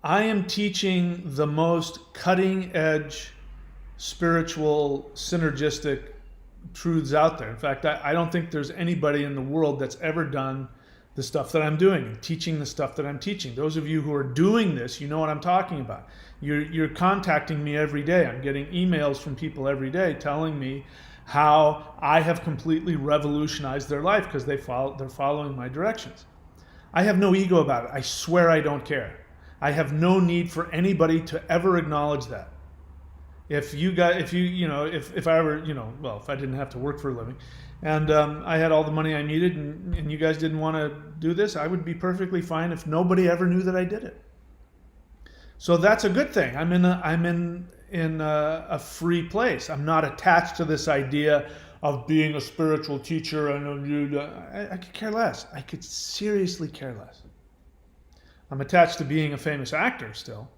S1: I am teaching the most cutting edge spiritual, synergistic truths out there. In fact, I don't think there's anybody in the world that's ever done the stuff that I'm doing and teaching the stuff that I'm teaching. Those of you who are doing this, you know what I'm talking about. You're contacting me every day. I'm getting emails from people every day telling me how I have completely revolutionized their life because they're following my directions. I have no ego about it. I swear I don't care. I have no need for anybody to ever acknowledge that. If I ever, if I didn't have to work for a living and I had all the money I needed and you guys didn't want to do this, I would be perfectly fine if nobody ever knew that I did it. So that's a good thing. I'm in a free place. I'm not attached to this idea of being a spiritual teacher. And I could care less. I could seriously care less. I'm attached to being a famous actor still,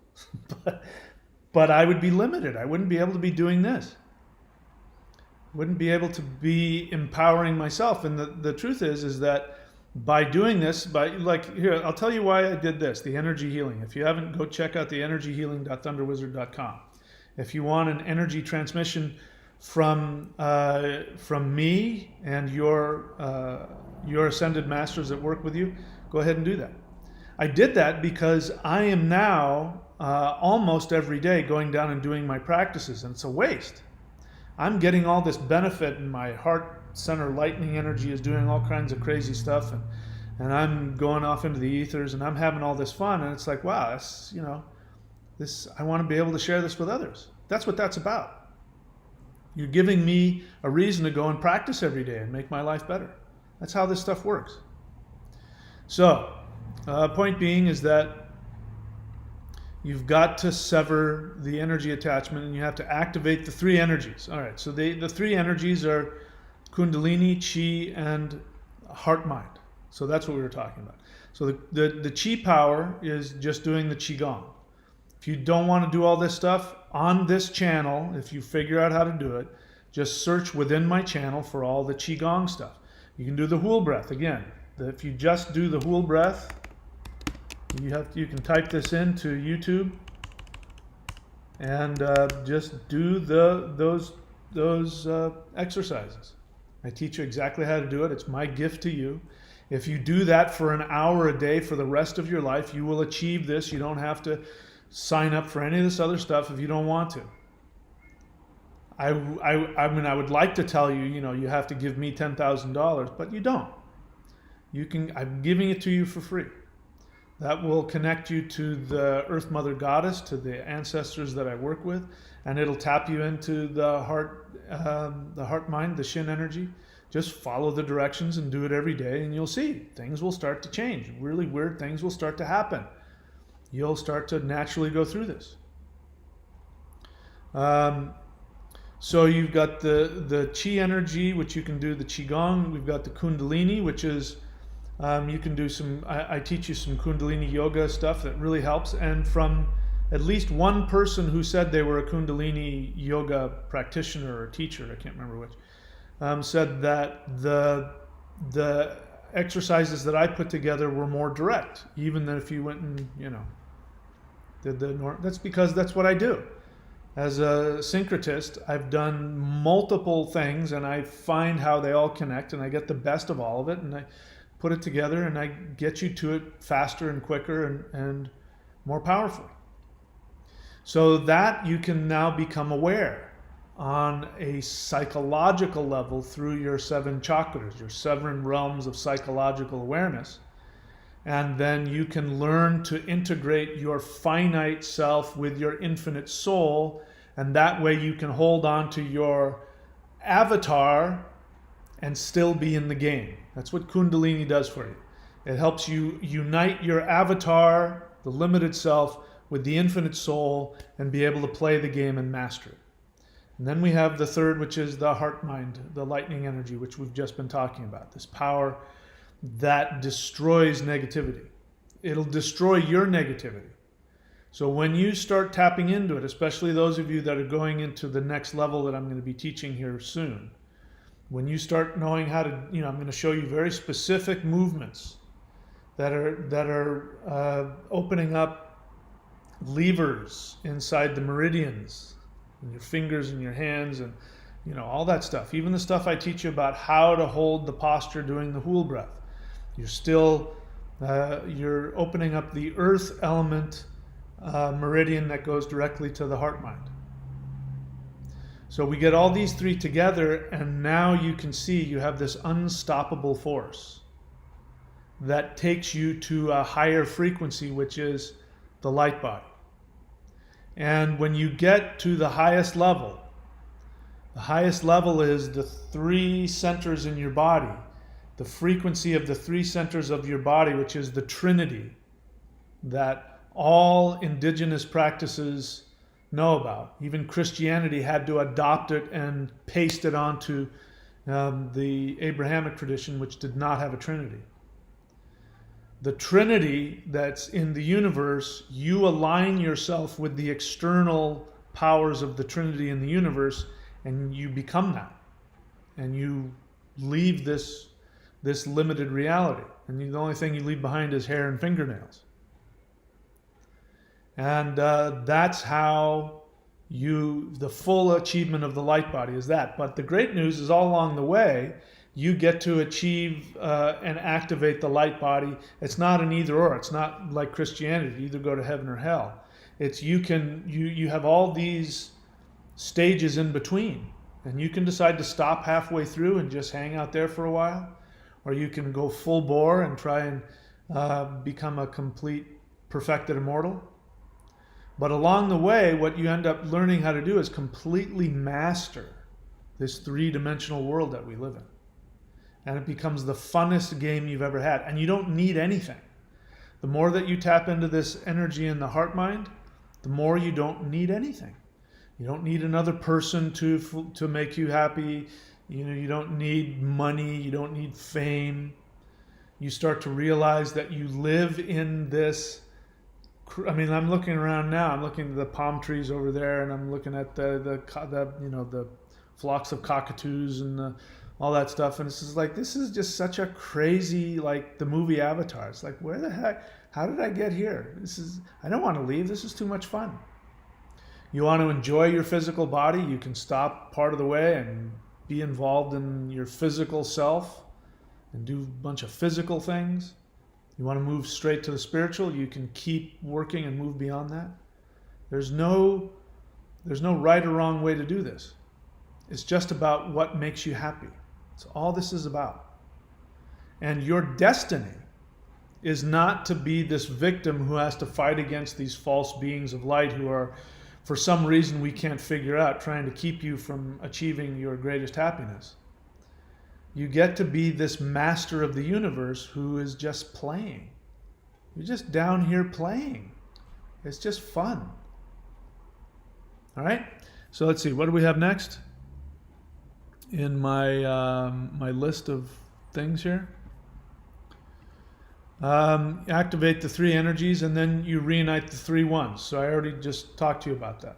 S1: but I would be limited. I wouldn't be able to be doing this. Wouldn't be able to be empowering myself. And the truth is that by doing this, here, I'll tell you why I did this, the energy healing. If you haven't, go check out the energyhealing.thunderwizard.com. If you want an energy transmission from me and your ascended masters that work with you, go ahead and do that. I did that because I am now almost every day going down and doing my practices, and it's a waste. I'm getting all this benefit, and my heart center lightning energy is doing all kinds of crazy stuff, and I'm going off into the ethers, and I'm having all this fun, and it's like, wow, that's, this, I want to be able to share this with others. That's what that's about. You're giving me a reason to go and practice every day and make my life better. That's how this stuff works. So, point being is that you've got to sever the energy attachment, and you have to activate the three energies. All right, so the three energies are Kundalini, Qi, and heart-mind. So that's what we were talking about. So the Qi power is just doing the Qigong. If you don't want to do all this stuff on this channel, if you figure out how to do it, just search within my channel for all the Qigong stuff. You can do the Hool breath again. If you just do the Hool breath, you can type this into YouTube and just do those exercises. I teach you exactly how to do it. It's my gift to you. If you do that for an hour a day for the rest of your life, you will achieve this. You don't have to sign up for any of this other stuff if you don't want to. I mean, I would like to tell you, you have to give me $10,000, but you don't. I'm giving it to you for free. That will connect you to the Earth Mother Goddess, to the ancestors that I work with, and it'll tap you into the heart mind, the Shin energy. Just follow the directions and do it every day, and you'll see things will start to change. Really weird things will start to happen. You'll start to naturally go through this. So you've got the Qi energy, which you can do the Qigong. We've got the Kundalini, which is you can do some. I teach you some Kundalini yoga stuff that really helps. And from at least one person who said they were a Kundalini yoga practitioner or teacher, I can't remember which, said that the exercises that I put together were more direct, even than if you went and did the. That's because that's what I do. As a syncretist, I've done multiple things, and I find how they all connect, and I get the best of all of it, and I put it together, and I get you to it faster and quicker and more powerfully. So that you can now become aware on a psychological level through your 7 chakras, your 7 realms of psychological awareness. And then you can learn to integrate your finite self with your infinite soul, and that way you can hold on to your avatar and still be in the game. That's what Kundalini does for you. It helps you unite your avatar, the limited self, with the infinite soul and be able to play the game and master it. And then we have the third, which is the heart mind, the lightning energy, which we've just been talking about, this power that destroys negativity. It'll destroy your negativity. So when you start tapping into it, especially those of you that are going into the next level that I'm going to be teaching here soon, when you start knowing how to, I'm going to show you very specific movements that are opening up levers inside the meridians in your fingers and your hands and all that stuff. Even the stuff I teach you about how to hold the posture doing the Hool breath. You're still, you're opening up the earth element meridian that goes directly to the heart mind. So we get all these 3 together, and now you can see you have this unstoppable force that takes you to a higher frequency, which is the light body. And when you get to the highest level is the 3 centers in your body. The frequency of the 3 centers of your body, which is the Trinity that all indigenous practices know about. Even Christianity had to adopt it and paste it onto the Abrahamic tradition, which did not have a Trinity. The Trinity that's in the universe, you align yourself with the external powers of the Trinity in the universe, and you become that. And you leave this limited reality. And the only thing you leave behind is hair and fingernails. And that's how the full achievement of the light body is that. But the great news is all along the way, You get to achieve and activate the light body. It's not an either or. It's not like Christianity. You either go to heaven or hell. It's you have all these stages in between, and you can decide to stop halfway through and just hang out there for a while, or you can go full bore and try and become a complete perfected immortal. But along the way, what you end up learning how to do is completely master this three-dimensional world that we live in. And it becomes the funnest game you've ever had. And you don't need anything. The more that you tap into this energy in the heart mind, the more you don't need anything. You don't need another person to make you happy. You don't need money. You don't need fame. You start to realize that you live in this. I mean, I'm looking around now. I'm looking at the palm trees over there, and I'm looking at the flocks of cockatoos and all that stuff. And it's just like, this is just such a crazy, like the movie Avatar. It's like, where the heck? How did I get here? I don't want to leave. This is too much fun. You want to enjoy your physical body. You can stop part of the way and be involved in your physical self and do a bunch of physical things. You want to move straight to the spiritual, you can keep working and move beyond that. There's no right or wrong way to do this. It's just about what makes you happy. That's all this is about. And your destiny is not to be this victim who has to fight against these false beings of light who are, for some reason we can't figure out, trying to keep you from achieving your greatest happiness. You get to be this master of the universe who is just playing. You're just down here playing. It's just fun. All right? So let's see. What do we have next in my my list of things here? Activate the three energies, and then you reunite the three ones. So I already just talked to you about that.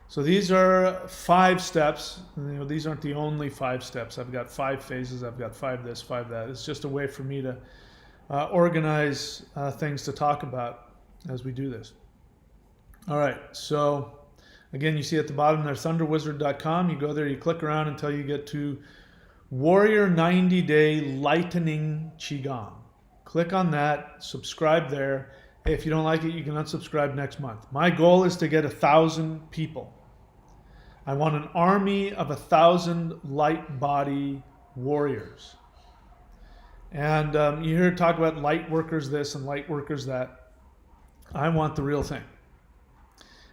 S1: So these are 5 steps. These aren't the only 5 steps. I've got 5 phases. I've got 5 this, 5 that. It's just a way for me to organize things to talk about as we do this. All right. So again, you see at the bottom there, thunderwizard.com. You go there, you click around until you get to Warrior 90-Day Lightening Qigong. Click on that. Subscribe there. Hey, if you don't like it, you can unsubscribe next month. My goal is to get 1,000 people. I want an army of 1,000 light body warriors. And you hear talk about light workers this and light workers that. I want the real thing.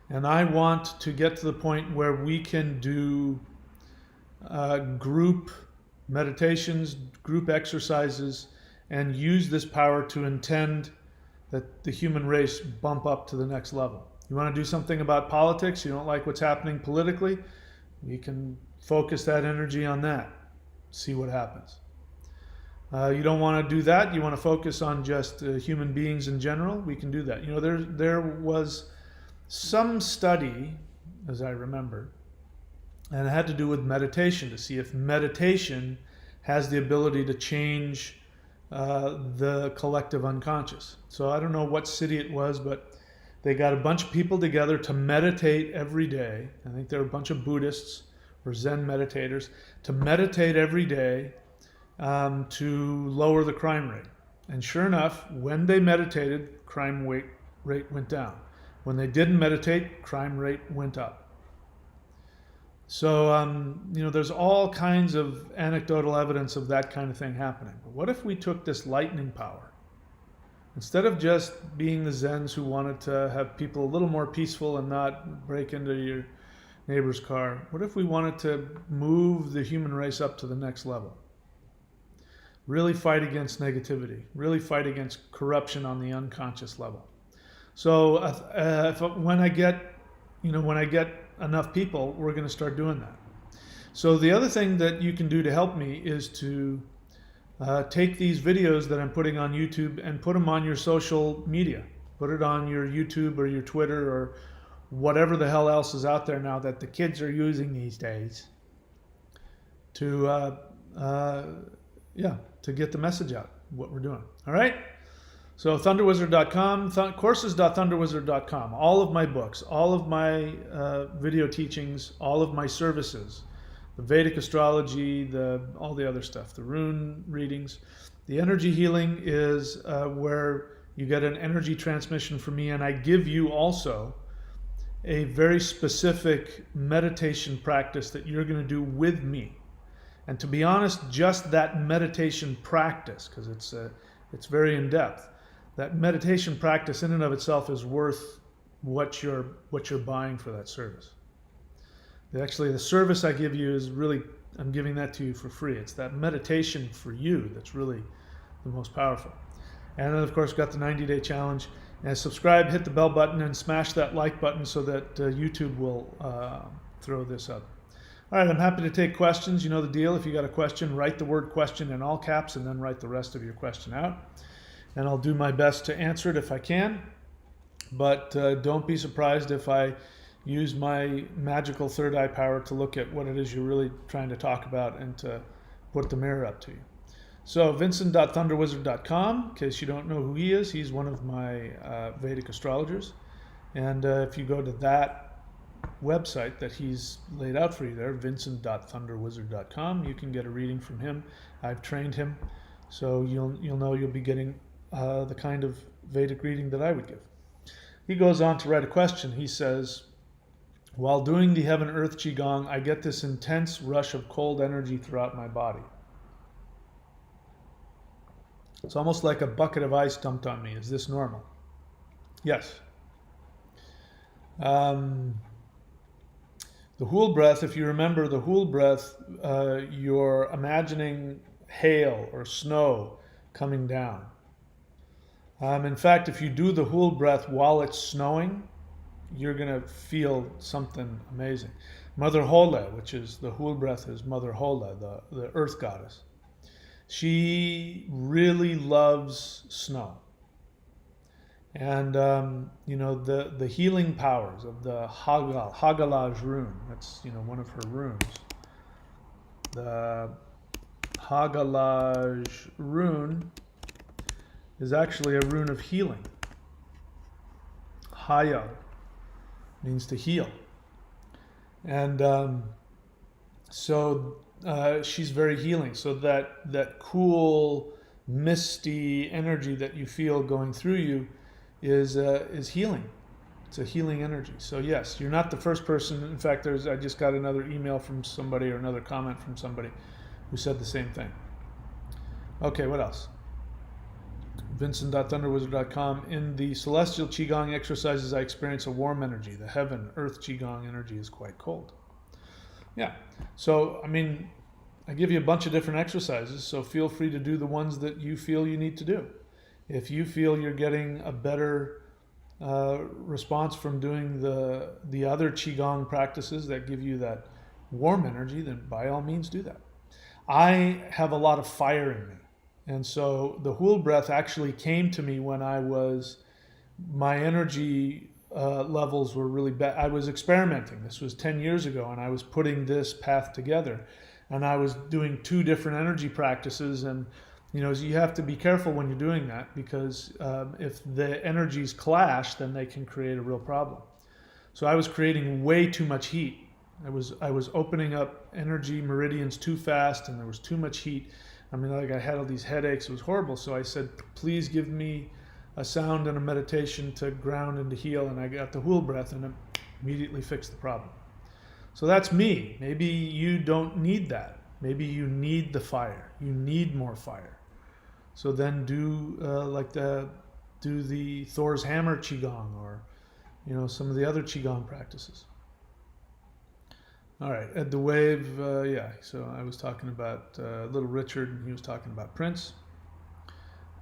S1: And I want to get to the point where we can do group meditations, group exercises, and use this power to intend that the human race bump up to the next level. You want to do something about politics, you don't like what's happening politically, we can focus that energy on that, see what happens. You don't want to do that, you want to focus on just human beings in general, we can do that. There was some study, as I remember, and it had to do with meditation, to see if meditation has the ability to change the collective unconscious. So I don't know what city it was, but they got a bunch of people together to meditate every day. I think there were a bunch of Buddhists or Zen meditators to meditate every day to lower the crime rate. And sure enough, when they meditated, crime rate went down. When they didn't meditate, crime rate went up. So, there's all kinds of anecdotal evidence of that kind of thing happening. But what if we took this lightning power? Instead of just being the Zens who wanted to have people a little more peaceful and not break into your neighbor's car, what if we wanted to move the human race up to the next level? Really fight against negativity, really fight against corruption on the unconscious level. So when I get enough people, we're going to start doing that. So the other thing that you can do to help me is to take these videos that I'm putting on YouTube and put them on your social media. Put it on your YouTube or your Twitter or whatever the hell else is out there now that the kids are using these days to get the message out, what we're doing. All right? So thunderwizard.com, courses.thunderwizard.com, all of my books, all of my video teachings, all of my services, the Vedic astrology, all the other stuff, the rune readings. The energy healing is where you get an energy transmission from me, and I give you also a very specific meditation practice that you're going to do with me. And to be honest, just that meditation practice, because it's very in depth, that meditation practice in and of itself is worth what you're buying for that service. Actually, the service I give you is really, I'm giving that to you for free. It's that meditation for you that's really the most powerful. And then, of course, got the 90-day challenge. And subscribe, hit the bell button, and smash that like button so that YouTube will throw this up. All right, I'm happy to take questions. You know the deal. If you got a question, write the word question in all caps and then write the rest of your question out. And I'll do my best to answer it if I can. But don't be surprised if I use my magical third eye power to look at what it is you're really trying to talk about and to put the mirror up to you. So Vincent.thunderwizard.com, in case you don't know who he is, he's one of my Vedic astrologers. And if you go to that website that he's laid out for you there, Vincent.thunderwizard.com, you can get a reading from him. I've trained him, so you'll know you'll be getting the kind of Vedic reading that I would give. He goes on to write a question. He says, while doing the Heaven Earth Qigong, I get this intense rush of cold energy throughout my body. It's almost like a bucket of ice dumped on me. Is this normal? Yes. The Hool breath, if you remember the Hool breath, you're imagining hail or snow coming down. In fact, if you do the Hool breath while it's snowing, you're going to feel something amazing. Mother Hola, which is the Hool breath, is Mother Hola, the earth goddess. She really loves snow. And, the healing powers of the Hagalaj rune, that's, one of her runes. The Hagalaj rune is actually a rune of healing. Haya means to heal. And she's very healing. So that cool, misty energy that you feel going through you is healing. It's a healing energy. So yes, you're not the first person. In fact, I just got another email from somebody or another comment from somebody who said the same thing. Okay, what else? Vincent.thunderwizard.com. In the celestial Qigong exercises, I experience a warm energy. The Heaven Earth Qigong energy is quite cold. Yeah. So, I give you a bunch of different exercises, so feel free to do the ones that you feel you need to do. If you feel you're getting a better response from doing the other Qigong practices that give you that warm energy, then by all means do that. I have a lot of fire in me. And so the Hool breath actually came to me when my energy levels were really bad. I was experimenting. This was 10 years ago, and I was putting this path together. And I was doing 2 different energy practices. And, you have to be careful when you're doing that, because if the energies clash, then they can create a real problem. So I was creating way too much heat. I was opening up energy meridians too fast, and there was too much heat. I had all these headaches. It was horrible. So I said, please give me a sound and a meditation to ground and to heal. And I got the Hool breath, and it immediately fixed the problem. So that's me. Maybe you don't need that. Maybe you need the fire. You need more fire. So then do the Thor's Hammer Qigong, or some of the other Qigong practices. All right, Ed the Wave, so I was talking about Little Richard, and he was talking about Prince.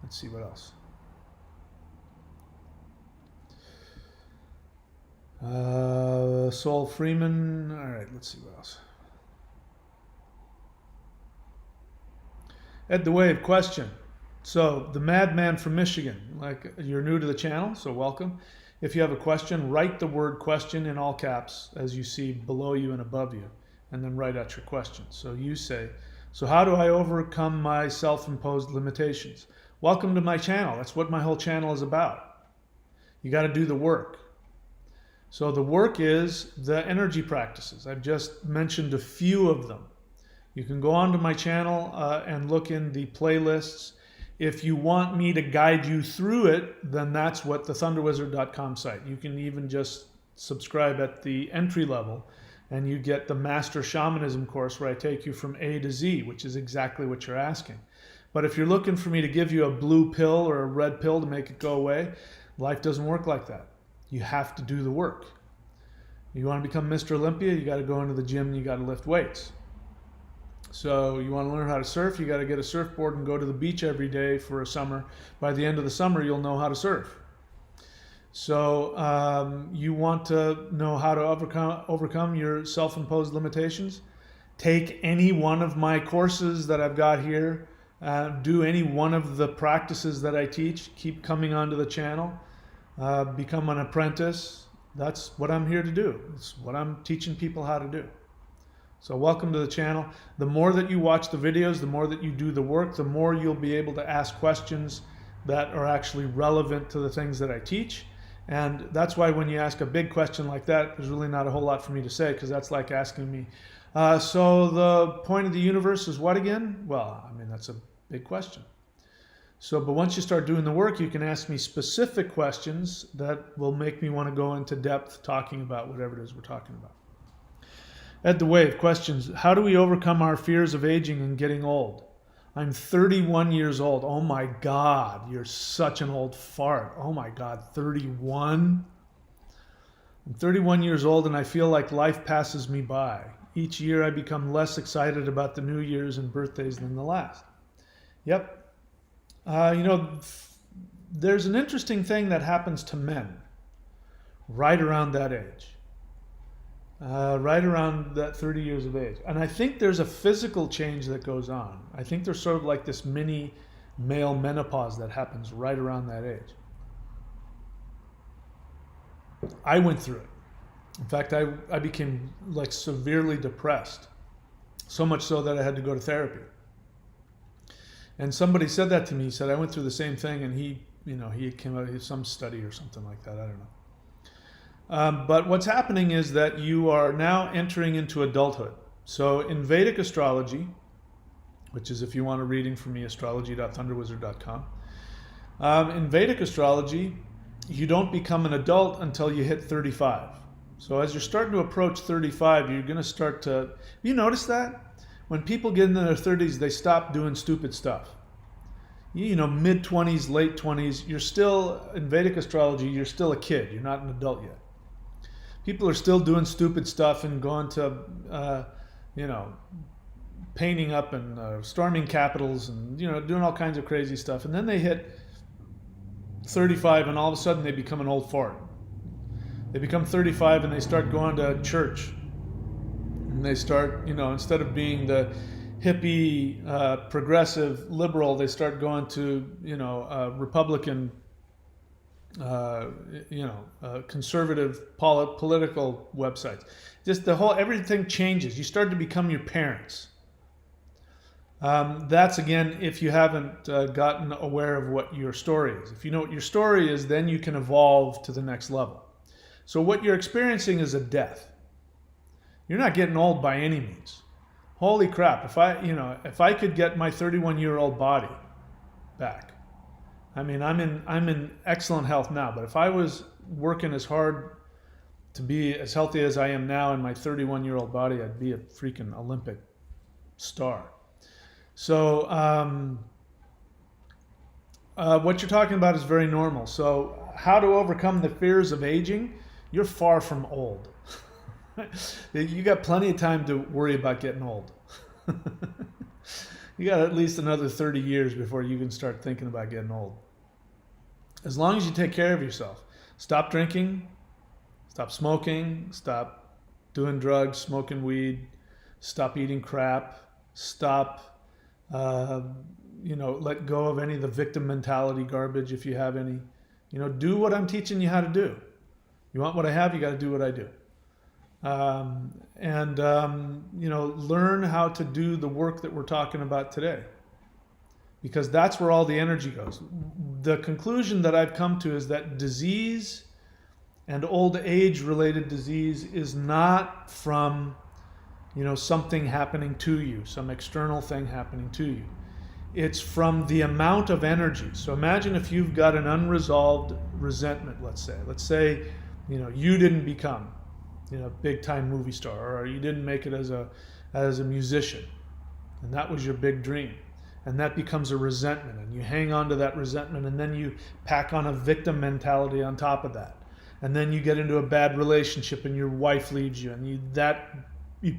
S1: Let's see what else. Saul Freeman, all right, let's see what else. Ed the Wave, question. So, the Madman from Michigan, you're new to the channel, so welcome. If you have a question, write the word question in all caps as you see below you and above you, and then write out your question. So you say, so how do I overcome my self-imposed limitations? Welcome to my channel. That's what my whole channel is about. You got to do the work. So the work is the energy practices. I've just mentioned a few of them. You can go onto my channel and look in the playlists. If you want me to guide you through it, then that's what the thunderwizard.com site. You can even just subscribe at the entry level and you get the Master Shamanism course where I take you from A to Z, which is exactly what you're asking. But if you're looking for me to give you a blue pill or a red pill to make it go away, life doesn't work like that. You have to do the work. You want to become Mr. Olympia, you got to go into the gym and you got to lift weights. So you want to learn how to surf, you got to get a surfboard and go to the beach every day for a summer. By the end of the summer, you'll know how to surf. So you want to know how to overcome your self-imposed limitations. Take any one of my courses that I've got here. Do any one of the practices that I teach. Keep coming onto the channel. Become an apprentice. That's what I'm here to do. It's what I'm teaching people how to do. So welcome to the channel. The more that you watch the videos, the more that you do the work, the more you'll be able to ask questions that are actually relevant to the things that I teach. And that's why when you ask a big question like that, there's really not a whole lot for me to say, because that's like asking me, so the point of the universe is what again? Well, I mean, that's a big question. But once you start doing the work, you can ask me specific questions that will make me want to go into depth talking about whatever it is we're talking about. Ed the Wave questions, how do we overcome our fears of aging and getting old? I'm 31 years old. Oh my God, you're such an old fart. Oh my God, 31? I'm 31 years old and I feel like life passes me by. Each year I become less excited about the New Year's and birthdays than the last. Yep. There's an interesting thing that happens to men right around that age. Right around that 30 years of age. And I think there's a physical change that goes on. I think there's sort of like this mini male menopause that happens right around that age. I went through it. In fact, I became like severely depressed. So much so that I had to go to therapy. And somebody said that to me. He said, I went through the same thing, and he came out of some study or something like that. I don't know. But what's happening is that you are now entering into adulthood. So in Vedic astrology, which is, if you want a reading from me, astrology.thunderwizard.com. In Vedic astrology, you don't become an adult until you hit 35. So as you're starting to approach 35, you're going to start to... You notice that? When people get into their 30s, they stop doing stupid stuff. Mid-20s, late 20s, you're still, in Vedic astrology, you're still a kid. You're not an adult yet. People are still doing stupid stuff and going to, painting up and storming capitals and, doing all kinds of crazy stuff. And then they hit 35 and all of a sudden they become an old fart. They become 35 and they start going to church. And they start, instead of being the hippie, progressive, liberal, they start going to, Republican, conservative political websites. Just everything changes. You start to become your parents. That's, again, if you haven't gotten aware of what your story is. If you know what your story is, then you can evolve to the next level. So what you're experiencing is a death. You're not getting old by any means. Holy crap, if I could get my 31-year-old body back. I mean, I'm in excellent health now, but if I was working as hard to be as healthy as I am now in my 31-year-old body, I'd be a freaking Olympic star. So what you're talking about is very normal. So how to overcome the fears of aging? You're far from old. You got plenty of time to worry about getting old. You got at least another 30 years before you can start thinking about getting old. As long as you take care of yourself. Stop drinking, stop smoking, stop doing drugs, smoking weed, stop eating crap, stop, let go of any of the victim mentality garbage if you have any. Do what I'm teaching you how to do. You want what I have, you got to do what I do. Learn how to do the work that we're talking about today, because that's where all the energy goes. The conclusion that I've come to is that disease And old age related disease is not from, something happening to you, some external thing happening to you. It's from the amount of energy. So imagine if you've got an unresolved resentment, let's say. Let's say, you didn't become, big time movie star, or you didn't make it as a musician. And that was your big dream. And that becomes a resentment, and you hang on to that resentment, and then you pack on a victim mentality on top of that. And then you get into a bad relationship and your wife leaves you, and you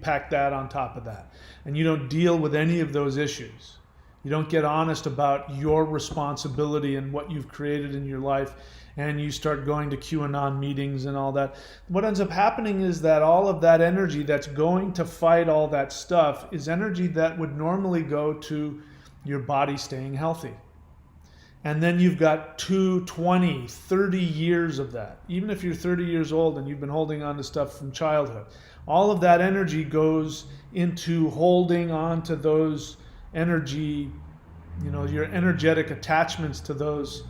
S1: pack that on top of that. And you don't deal with any of those issues. You don't get honest about your responsibility and what you've created in your life, and you start going to QAnon meetings and all that. What ends up happening is that all of that energy that's going to fight all that stuff is energy that would normally go to your body staying healthy. And then you've got 2, 20, 30 years of that. Even if you're 30 years old and you've been holding on to stuff from childhood, all of that energy goes into holding on to those energy, your energetic attachments to those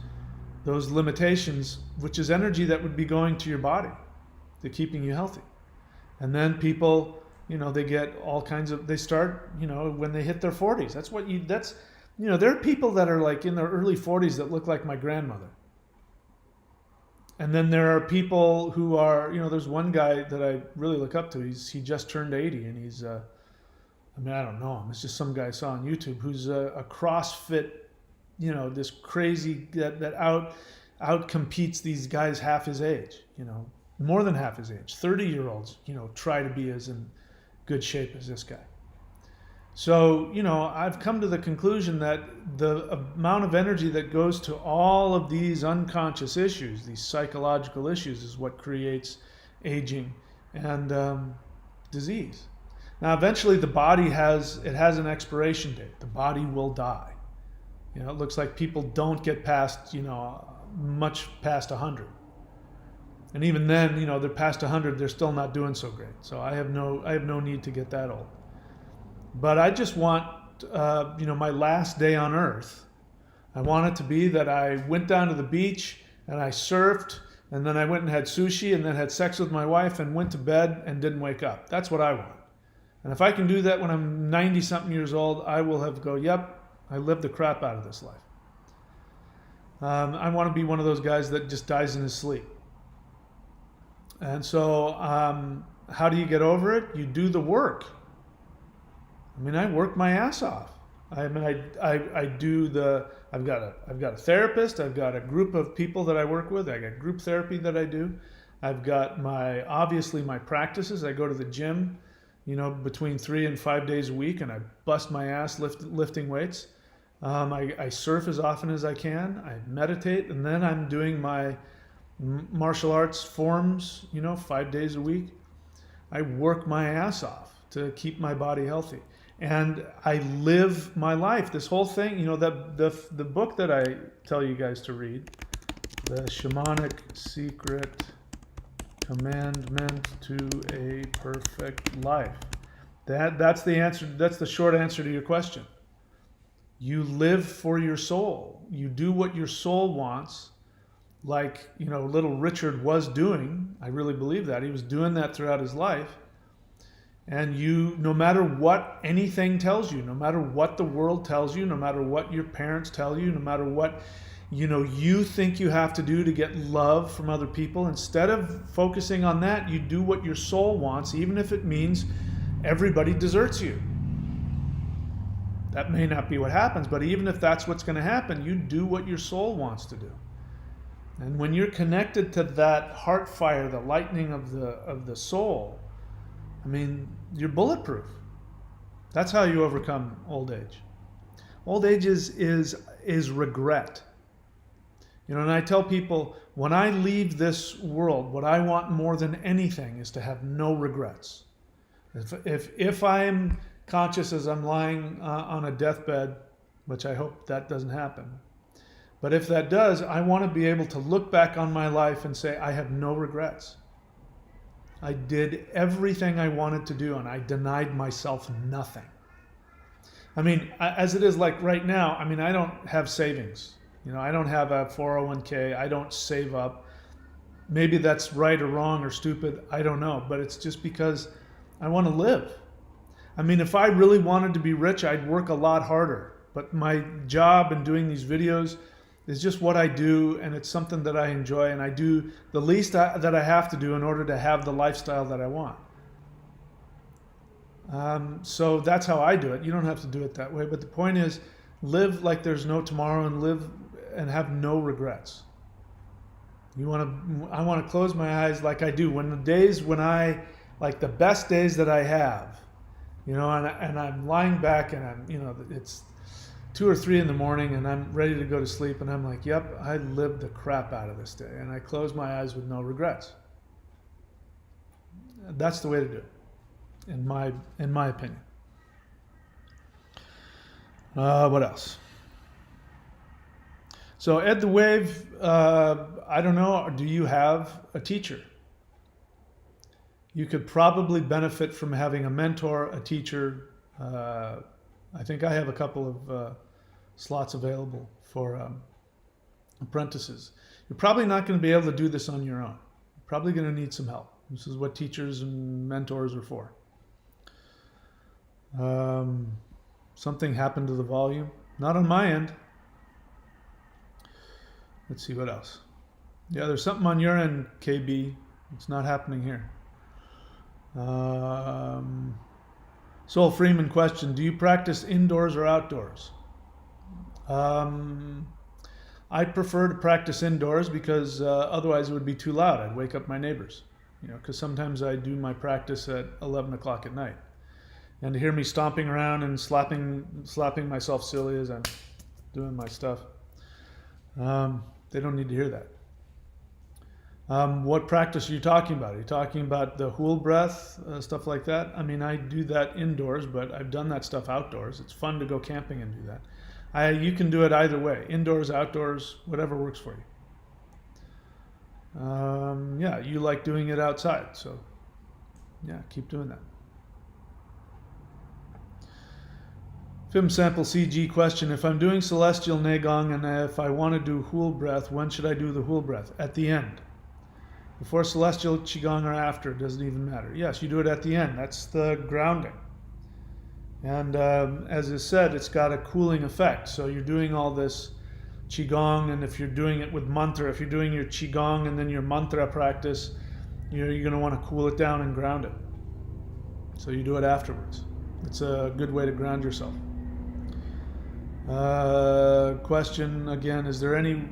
S1: limitations, which is energy that would be going to your body, to keeping you healthy. And then people, they get all kinds of, they start, when they hit their 40s. There are people that are like in their early 40s that look like my grandmother. And then there are people who are, there's one guy that I really look up to. He just turned 80, and he's, I don't know him. It's just some guy I saw on YouTube who's a CrossFit, this crazy that out competes these guys half his age, more than half his age. 30-year-olds, try to be as in good shape as this guy. So, I've come to the conclusion that the amount of energy that goes to all of these unconscious issues, these psychological issues, is what creates aging and disease. Now, eventually the body has an expiration date. The body will die. It looks like people don't get past, much past 100. And even then, they're past 100, they're still not doing so great. So I have no need to get that old. But I just want, my last day on earth, I want it to be that I went down to the beach and I surfed, and then I went and had sushi, and then had sex with my wife and went to bed and didn't wake up. That's what I want. And if I can do that when I'm 90-something years old, I will yep, I lived the crap out of this life. I want to be one of those guys that just dies in his sleep. And so how do you get over it? You do the work. I work my ass off. I've got a therapist. I've got a group of people that I work with. I got group therapy that I do. I've got obviously my practices. I go to the gym, between 3 and 5 days a week, and I bust my ass lifting weights. I surf as often as I can. I meditate, and then I'm doing my martial arts forms, 5 days a week. I work my ass off to keep my body healthy. And I live my life. This whole thing, the book that I tell you guys to read, The Shamanic Secret Commandment to a Perfect Life. That's the answer. That's the short answer to your question. You live for your soul. You do what your soul wants, like, little Richard was doing. I really believe that. He was doing that throughout his life. And no matter what anything tells you, no matter what the world tells you, no matter what your parents tell you, no matter what you think you have to do to get love from other people, instead of focusing on that, you do what your soul wants, even if it means everybody deserts you. That may not be what happens, but even if that's what's going to happen, you do what your soul wants to do. And when you're connected to that heart fire, the lightning of the soul, you're bulletproof. That's how you overcome old age. Old age is regret. And I tell people, when I leave this world, what I want more than anything is to have no regrets. If I'm conscious as I'm lying on a deathbed, which I hope that doesn't happen, but if that does, I want to be able to look back on my life and say, I have no regrets. I did everything I wanted to do, and I denied myself nothing. As it is like right now, I don't have savings. I don't have a 401k. I don't save up. maybe that's right or wrong or stupid. I don't know. But it's just because I want to live. I mean, if I really wanted to be rich, I'd work a lot harder. But my job in doing these videos is just what I do, and it's something that I enjoy, and I do the least that I have to do in order to have the lifestyle that I want. So that's how I do it. You don't have to do it that way. But the point is, live like there's no tomorrow and live and have no regrets. I want to close my eyes like I do. When the days when like the best days that I have, and I'm lying back and it's 2 or 3 in the morning and I'm ready to go to sleep and I'm like, yep, I lived the crap out of this day. And I close my eyes with no regrets. That's the way to do it, in my opinion. What else? So Ed the Wave, I don't know, do you have a teacher? You could probably benefit from having a mentor, a teacher. I think I have a couple of slots available for apprentices. You're probably not going to be able to do this on your own. You're probably going to need some help. This is what teachers and mentors are for. Something happened to the volume. Not on my end. Let's see what else. Yeah, there's something on your end, KB. It's not happening here. Soul Freeman question, do you practice indoors or outdoors? I prefer to practice indoors because otherwise it would be too loud. I'd wake up my neighbors, because sometimes I do my practice at 11 o'clock at night. And to hear me stomping around and slapping myself silly as I'm doing my stuff, they don't need to hear that. What practice are you talking about? Are you talking about the Hool breath, stuff like that? I mean, I do that indoors, but I've done that stuff outdoors. It's fun to go camping and do that. You can do it either way, indoors, outdoors, whatever works for you. Yeah, you like doing it outside, so yeah, keep doing that. Film sample CG question, if I'm doing celestial Qigong and if I want to do Hool breath, when should I do the Hool breath? At the end. Before celestial Qigong or after, it doesn't even matter. Yes, you do it at the end. That's the grounding. And as I said, it's got a cooling effect. So you're doing all this Qigong, and if you're doing it with mantra, if you're doing your Qigong and then your mantra practice, you're going to want to cool it down and ground it. So you do it afterwards. It's a good way to ground yourself. Question again, is there any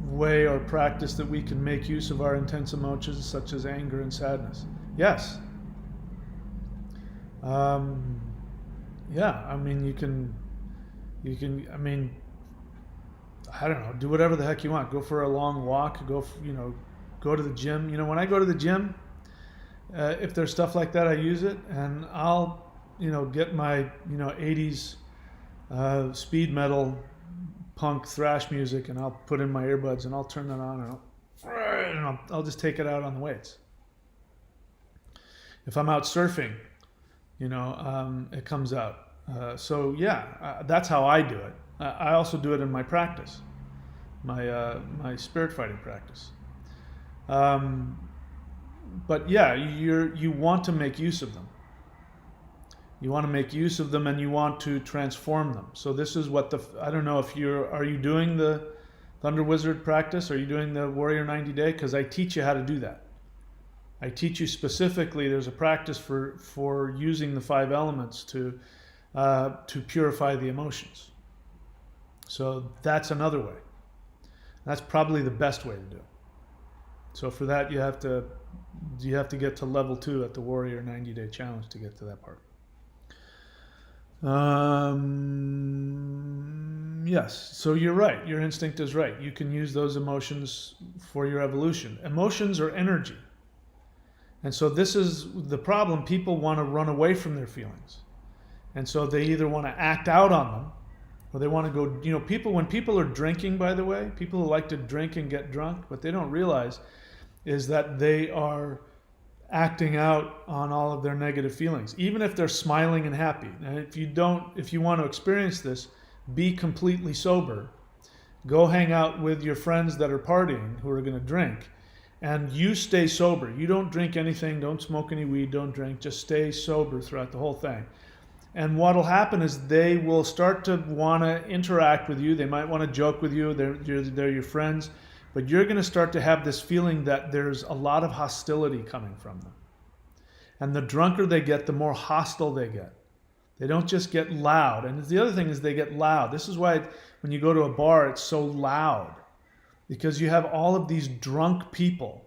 S1: way or practice that we can make use of our intense emotions such as anger and sadness? Yes. Yeah, I mean, you can, I mean, I don't know, do whatever the heck you want. Go for a long walk, go to the gym. When I go to the gym, if there's stuff like that, I use it, and I'll, get my, 80s speed metal punk thrash music, and I'll put in my earbuds and I'll turn that on and I'll just take it out on the weights. If I'm out surfing, it comes out. So yeah, that's how I do it. I also do it in my practice, my spirit fighting practice. But yeah, you want to make use of them. You want to make use of them and you want to transform them. So this is what I don't know if are you doing the Thunder Wizard practice? Are you doing the Warrior 90 Day? Because I teach you how to do that. I teach you specifically, there's a practice for using the 5 elements to purify the emotions. So that's another way. That's probably the best way to do it. So for that you have to get to level 2 at the Warrior 90 Day Challenge to get to that part. Yes, so you're right. Your instinct is right. You can use those emotions for your evolution. Emotions are energy. And so this is the problem. People want to run away from their feelings. And so they either want to act out on them or they want to go, when people are drinking, by the way, people who like to drink and get drunk, what they don't realize is that they are acting out on all of their negative feelings, even if they're smiling and happy. And if you want to experience this, be completely sober. Go hang out with your friends that are partying, who are going to drink, and you stay sober. You don't drink anything, don't smoke any weed, don't drink, just stay sober throughout the whole thing. And what will happen is they will start to want to interact with you. They might want to joke with you. They're your friends. But you're going to start to have this feeling that there's a lot of hostility coming from them. And the drunker they get, the more hostile they get. They don't just get loud. And the other thing is they get loud. This is why when you go to a bar, it's so loud. Because you have all of these drunk people.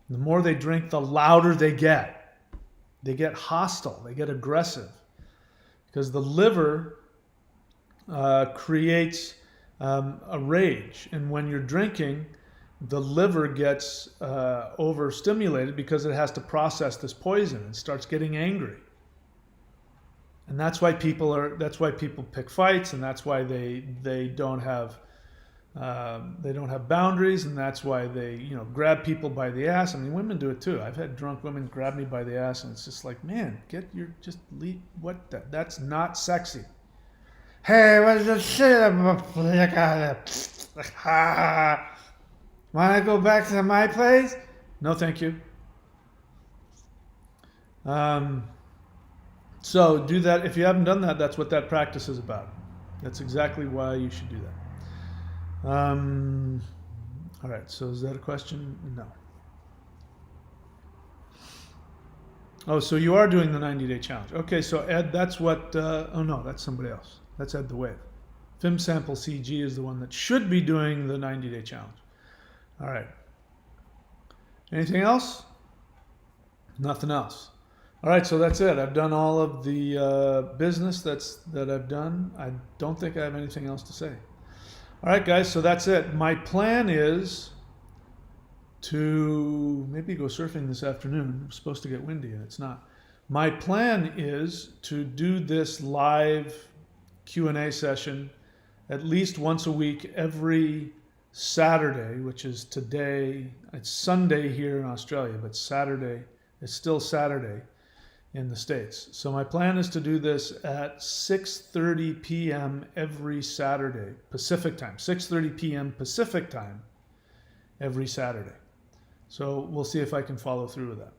S1: The more they drink, the louder they get. They get hostile. They get aggressive. Because the liver creates a rage. And when you're drinking, the liver gets overstimulated because it has to process this poison and starts getting angry. And that's why people pick fights, and that's why they don't have boundaries, and that's why they grab people by the ass. I mean, women do it too. I've had drunk women grab me by the ass, and it's just like, man, just leave. That's not sexy. Hey, what's the shit? Want to go back to my place? No, thank you. So do that. If you haven't done that, that's what that practice is about. That's exactly why you should do that. All right, so is that a question? No. Oh, so you are doing the 90-day challenge. Okay, so Ed, that's what, oh no, that's somebody else. That's Ed the Wave. Film Sample CG is the one that should be doing the 90-day challenge. All right. Anything else? Nothing else. All right, so that's it. I've done all of the business that I've done. I don't think I have anything else to say. All right, guys, so that's it. My plan is to maybe go surfing this afternoon. It's supposed to get windy, and it's not. My plan is to do this live Q&A session at least once a week every Saturday, which is today. It's Sunday here in Australia, but Saturday, it's still Saturday in the States. So my plan is to do this at 6:30 p.m. every Saturday, Pacific time. 6:30 p.m. Pacific time every Saturday. So we'll see if I can follow through with that.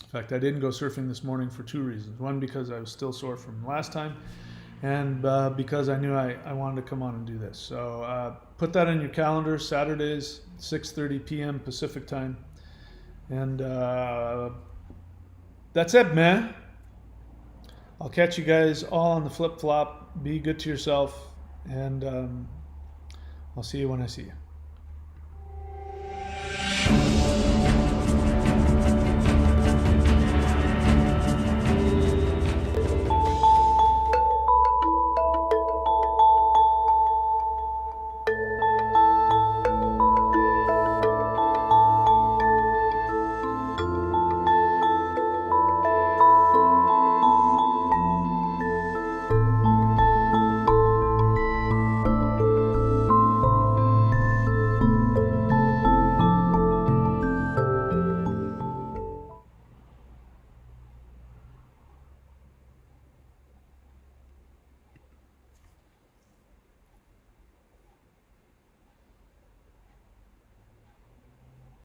S1: In fact, I didn't go surfing this morning for two reasons. One, because I was still sore from last time, and because I knew I wanted to come on and do this. So put that in your calendar, Saturdays, 6:30 p.m. Pacific time. And that's it, man. I'll catch you guys all on the flip-flop. Be good to yourself, and I'll see you when I see you.